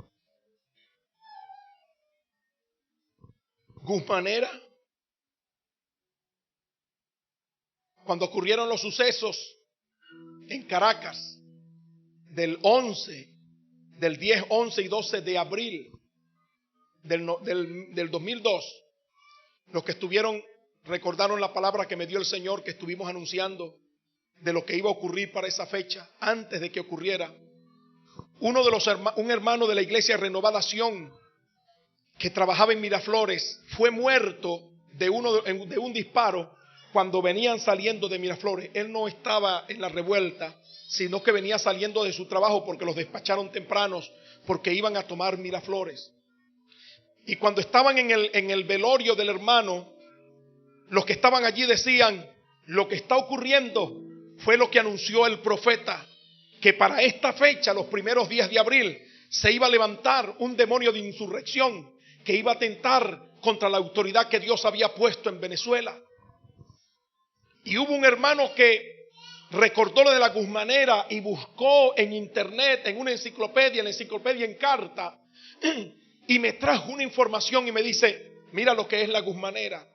Guzmanera, cuando ocurrieron los sucesos en Caracas del 10, 11 y 12 de abril del 2002, los que estuvieron recordaron la palabra que me dio el Señor, que estuvimos anunciando de lo que iba a ocurrir para esa fecha, antes de que ocurriera. Un hermano de la iglesia Renovada Sion, que trabajaba en Miraflores, fue muerto de un disparo cuando venían saliendo de Miraflores. Él no estaba en la revuelta, sino que venía saliendo de su trabajo porque los despacharon tempranos, porque iban a tomar Miraflores. Y cuando estaban en el velorio del hermano, los que estaban allí decían: lo que está ocurriendo fue lo que anunció el profeta, que para esta fecha, los primeros días de abril, se iba a levantar un demonio de insurrección que iba a atentar contra la autoridad que Dios había puesto en Venezuela. Y hubo un hermano que recordó lo de la Guzmanera y buscó en internet, en una enciclopedia, en carta, y me trajo una información y me dice: mira lo que es la Guzmanera.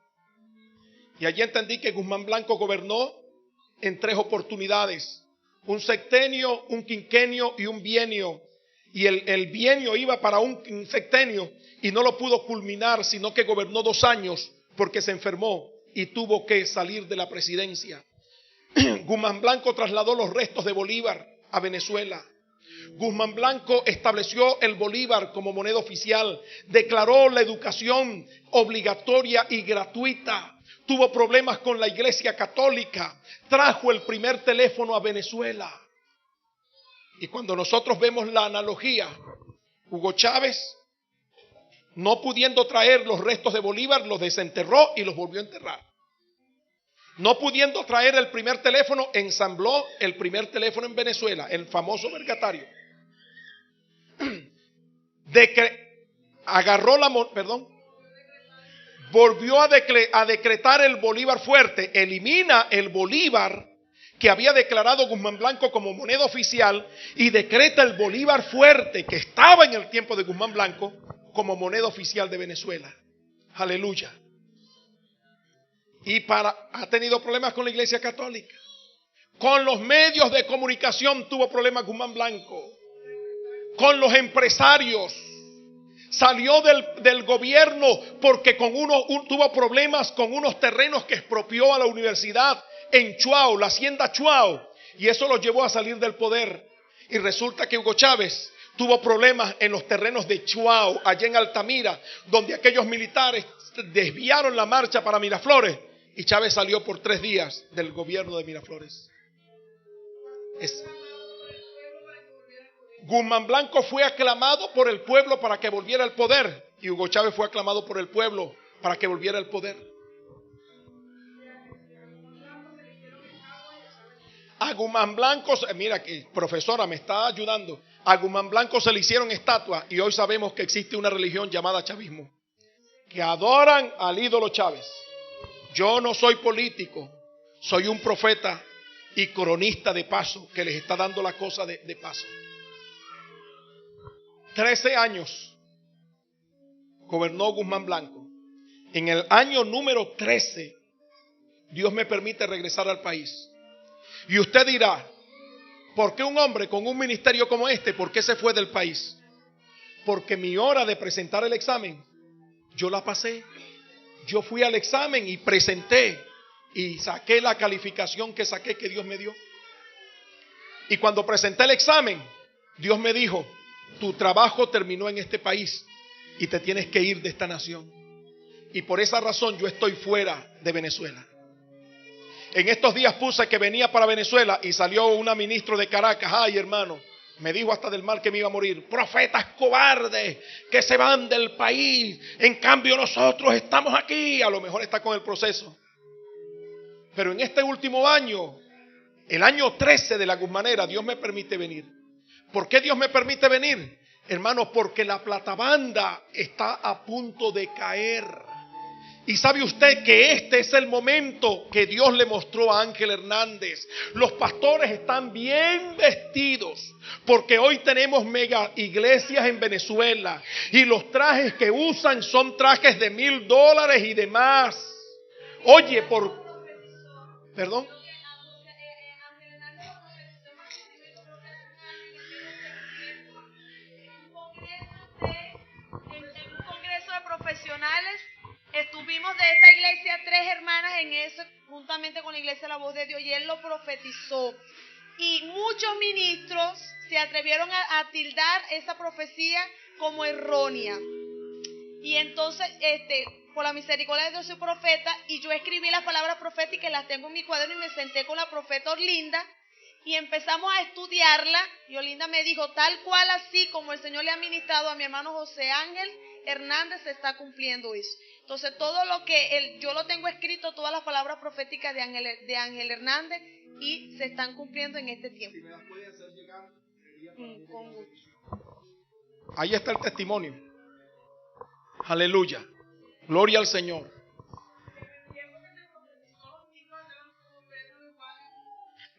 Y allí entendí que Guzmán Blanco gobernó en 3 oportunidades: un sexenio, un quinquenio y un bienio. Y el bienio iba para un sexenio y no lo pudo culminar, sino que gobernó 2 años porque se enfermó y tuvo que salir de la presidencia. Guzmán Blanco trasladó los restos de Bolívar a Venezuela. Guzmán Blanco estableció el Bolívar como moneda oficial, declaró la educación obligatoria y gratuita, tuvo problemas con la Iglesia Católica, trajo el primer teléfono a Venezuela. Y cuando nosotros vemos la analogía, Hugo Chávez, no pudiendo traer los restos de Bolívar, los desenterró y los volvió a enterrar. No pudiendo traer el primer teléfono, ensambló el primer teléfono en Venezuela, el famoso Vergatario. Agarró volvió a decretar el Bolívar fuerte, elimina el Bolívar que había declarado Guzmán Blanco como moneda oficial y decreta el Bolívar fuerte que estaba en el tiempo de Guzmán Blanco como moneda oficial de Venezuela. Aleluya. Y ha tenido problemas con la Iglesia Católica. Con los medios de comunicación tuvo problemas Guzmán Blanco. Con los empresarios. Salió del gobierno porque tuvo problemas con unos terrenos que expropió a la universidad en Chuao, la hacienda Chuao. Y eso lo llevó a salir del poder. Y resulta que Hugo Chávez tuvo problemas en los terrenos de Chuao, allá en Altamira, donde aquellos militares desviaron la marcha para Miraflores. Y Chávez salió por 3 días del gobierno de Miraflores. Guzmán Blanco fue aclamado por el pueblo para que volviera al poder. Y Hugo Chávez fue aclamado por el pueblo para que volviera al poder. A Guzmán Blanco, mira que profesora me está ayudando. A Guzmán Blanco se le hicieron estatuas y hoy sabemos que existe una religión llamada chavismo, que adoran al ídolo Chávez. Yo no soy político, soy un profeta y cronista de paso que les está dando la cosa de paso. 13 años gobernó Guzmán Blanco. En el año número 13, Dios me permite regresar al país. Y usted dirá, ¿por qué un hombre con un ministerio como este, por qué se fue del país? Porque mi hora de presentar el examen, yo la pasé. Yo fui al examen y presenté y saqué la calificación que saqué que Dios me dio. Y cuando presenté el examen, Dios me dijo, tu trabajo terminó en este país y te tienes que ir de esta nación. Y por esa razón yo estoy fuera de Venezuela. En estos días puse que venía para Venezuela y salió una ministra de Caracas. Ay, hermano, me dijo hasta del mal que me iba a morir. Profetas cobardes que se van del país. En cambio nosotros estamos aquí. A lo mejor está con el proceso. Pero en este último año, el año 13 de la Guzmanera, Dios me permite venir. ¿Por qué Dios me permite venir? Hermanos, porque la platabanda está a punto de caer. Y sabe usted que este es el momento que Dios le mostró a Ángel Hernández. Los pastores están bien vestidos porque hoy tenemos mega iglesias en Venezuela y los trajes que usan son trajes de $1,000 y demás. Oye, ¿perdón? En un congreso de profesionales estuvimos de esta iglesia 3 hermanas en eso, juntamente con la iglesia La Voz de Dios, y él lo profetizó. Y muchos ministros se atrevieron a tildar esa profecía como errónea. Y entonces, por la misericordia de Dios, soy profeta, y yo escribí las palabras proféticas y las tengo en mi cuaderno, y me senté con la profeta Orlinda y empezamos a estudiarla. Y Orlinda me dijo, tal cual así como el Señor le ha ministrado a mi hermano José Ángel Hernández, se está cumpliendo eso. Entonces todo lo que yo lo tengo escrito, todas las palabras proféticas de Ángel Hernández, y se están cumpliendo en este tiempo. Si me las puede hacer llegar, Con gusto. Ahí está el testimonio. Aleluya. Gloria al Señor.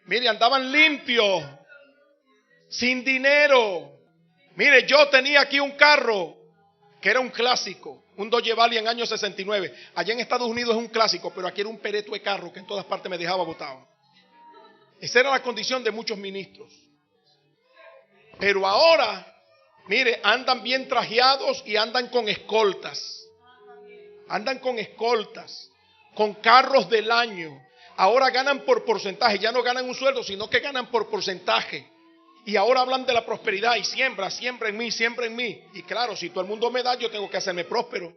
Mire, andaban limpios, sin dinero. Mire, yo tenía aquí un carro que era un clásico, un Dodge Valley en año 69. Allá en Estados Unidos es un clásico, pero aquí era un pereto de carro que en todas partes me dejaba botado. Esa era la condición de muchos ministros. Pero ahora, mire, andan bien trajeados y andan con escoltas. Andan con escoltas, con carros del año. Ahora ganan por porcentaje, ya no ganan un sueldo, sino que ganan por porcentaje. Y ahora hablan de la prosperidad y siembra en mí, siembra en mí. Y claro, si todo el mundo me da, yo tengo que hacerme próspero.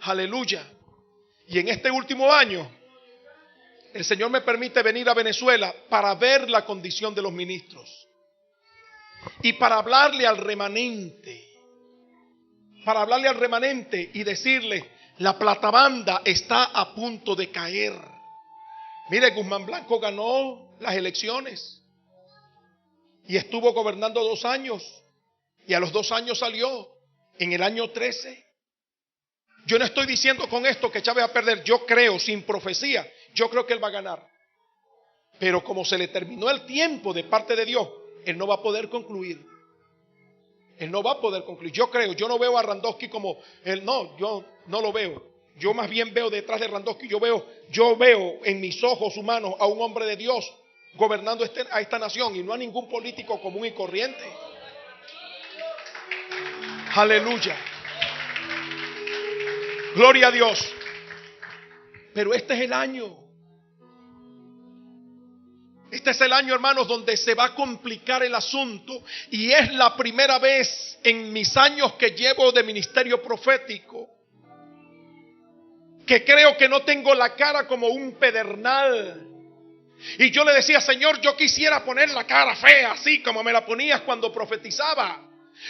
Aleluya. Y en este último año, el Señor me permite venir a Venezuela para ver la condición de los ministros. Y para hablarle al remanente. Para hablarle al remanente y decirle, la platabanda está a punto de caer. Mire, Guzmán Blanco ganó las elecciones. Y estuvo gobernando 2 años. Y a los 2 años salió. En el año 13. Yo no estoy diciendo con esto que Chávez va a perder. Yo creo, sin profecía, yo creo que él va a ganar. Pero como se le terminó el tiempo de parte de Dios, él no va a poder concluir. Él no va a poder concluir. Yo creo, yo no veo a Randowski como él. No, yo no lo veo. Yo más bien veo detrás de Randowski, yo veo en mis ojos humanos a un hombre de Dios gobernando a esta nación y no a ningún político común y corriente. Aleluya. Gloria a Dios. Pero este es el año. Este es el año, hermanos, donde se va a complicar el asunto. Y es la primera vez en mis años que llevo de ministerio profético que creo que no tengo la cara como un pedernal. Y yo le decía, Señor, yo quisiera poner la cara fea, así como me la ponías cuando profetizaba.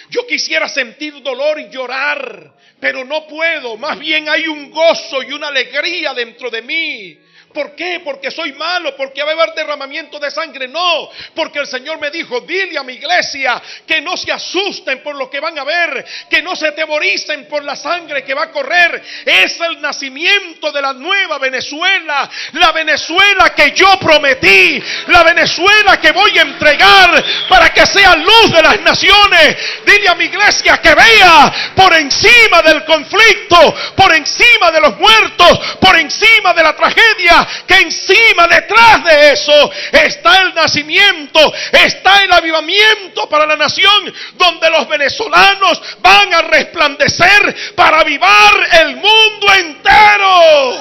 Yo quisiera sentir dolor y llorar, pero no puedo. Más bien hay un gozo y una alegría dentro de mí. ¿Por qué? Porque soy malo, porque va a haber derramamiento de sangre. No, porque el Señor me dijo, dile a mi iglesia que no se asusten por lo que van a ver, que no se atemoricen por la sangre que va a correr. Es el nacimiento de la nueva Venezuela, la Venezuela que yo prometí, la Venezuela que voy a entregar para que sea luz de las naciones. Dile a mi iglesia que vea por encima del conflicto, por encima de los muertos, por encima de la tragedia, que encima, detrás de eso, está el nacimiento, está el avivamiento para la nación, donde los venezolanos van a resplandecer para avivar el mundo entero.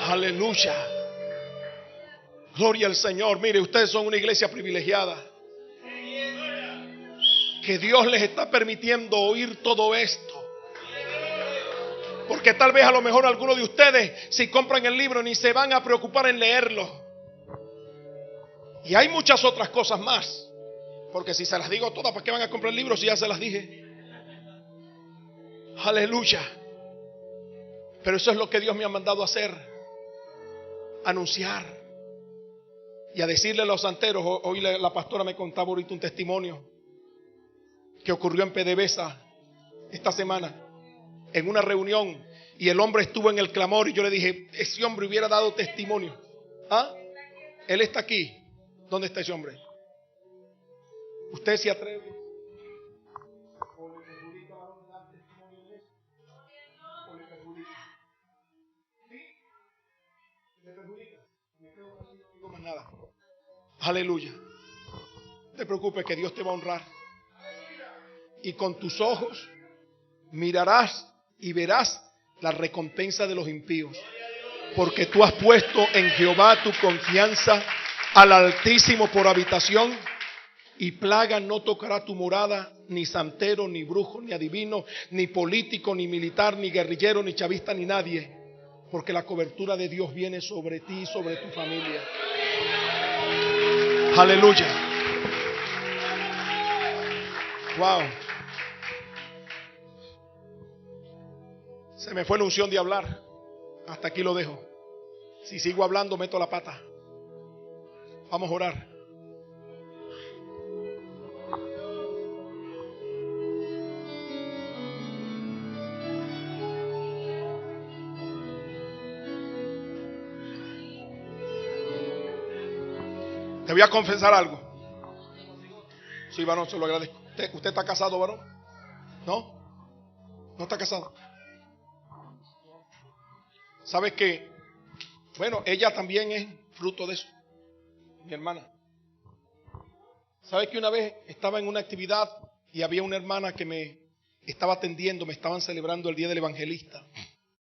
Aleluya. Gloria al Señor. Mire, ustedes son una iglesia privilegiada, que Dios les está permitiendo oír todo esto. Porque tal vez a lo mejor algunos de ustedes, si compran el libro, ni se van a preocupar en leerlo. Y hay muchas otras cosas más. Porque si se las digo todas, ¿para qué van a comprar el libro si ya se las dije? Aleluya. Pero eso es lo que Dios me ha mandado a hacer. Anunciar. Y a decirle a los santeros. Hoy la pastora me contaba ahorita un testimonio que ocurrió en PDVSA esta semana, en una reunión, y el hombre estuvo en el clamor, y yo le dije, ese hombre hubiera dado testimonio. ¿Ah? Él está aquí. ¿Dónde está ese hombre? ¿Usted se atreve? ¿O le perjudica dar testimonio de eso? ¿O le perjudica? ¿Sí? ¿Le perjudica? Me quedo así, no digo más nada. Aleluya. No te preocupes, que Dios te va a honrar. Y con tus ojos mirarás y verás la recompensa de los impíos, porque tú has puesto en Jehová tu confianza, al Altísimo por habitación, y plaga no tocará tu morada, ni santero, ni brujo, ni adivino, ni político, ni militar, ni guerrillero, ni chavista, ni nadie, porque la cobertura de Dios viene sobre ti y sobre tu familia. Aleluya. Wow. Se me fue la unción de hablar. Hasta aquí lo dejo. Si sigo hablando, meto la pata. Vamos a orar. Te voy a confesar algo. Sí, varón, se lo agradezco. ¿Usted está casado, varón? ¿No? ¿No está casado? ¿Sabes qué? Bueno, ella también es fruto de eso, mi hermana. ¿Sabes que una vez estaba en una actividad y había una hermana que me estaba atendiendo, me estaban celebrando el día del evangelista?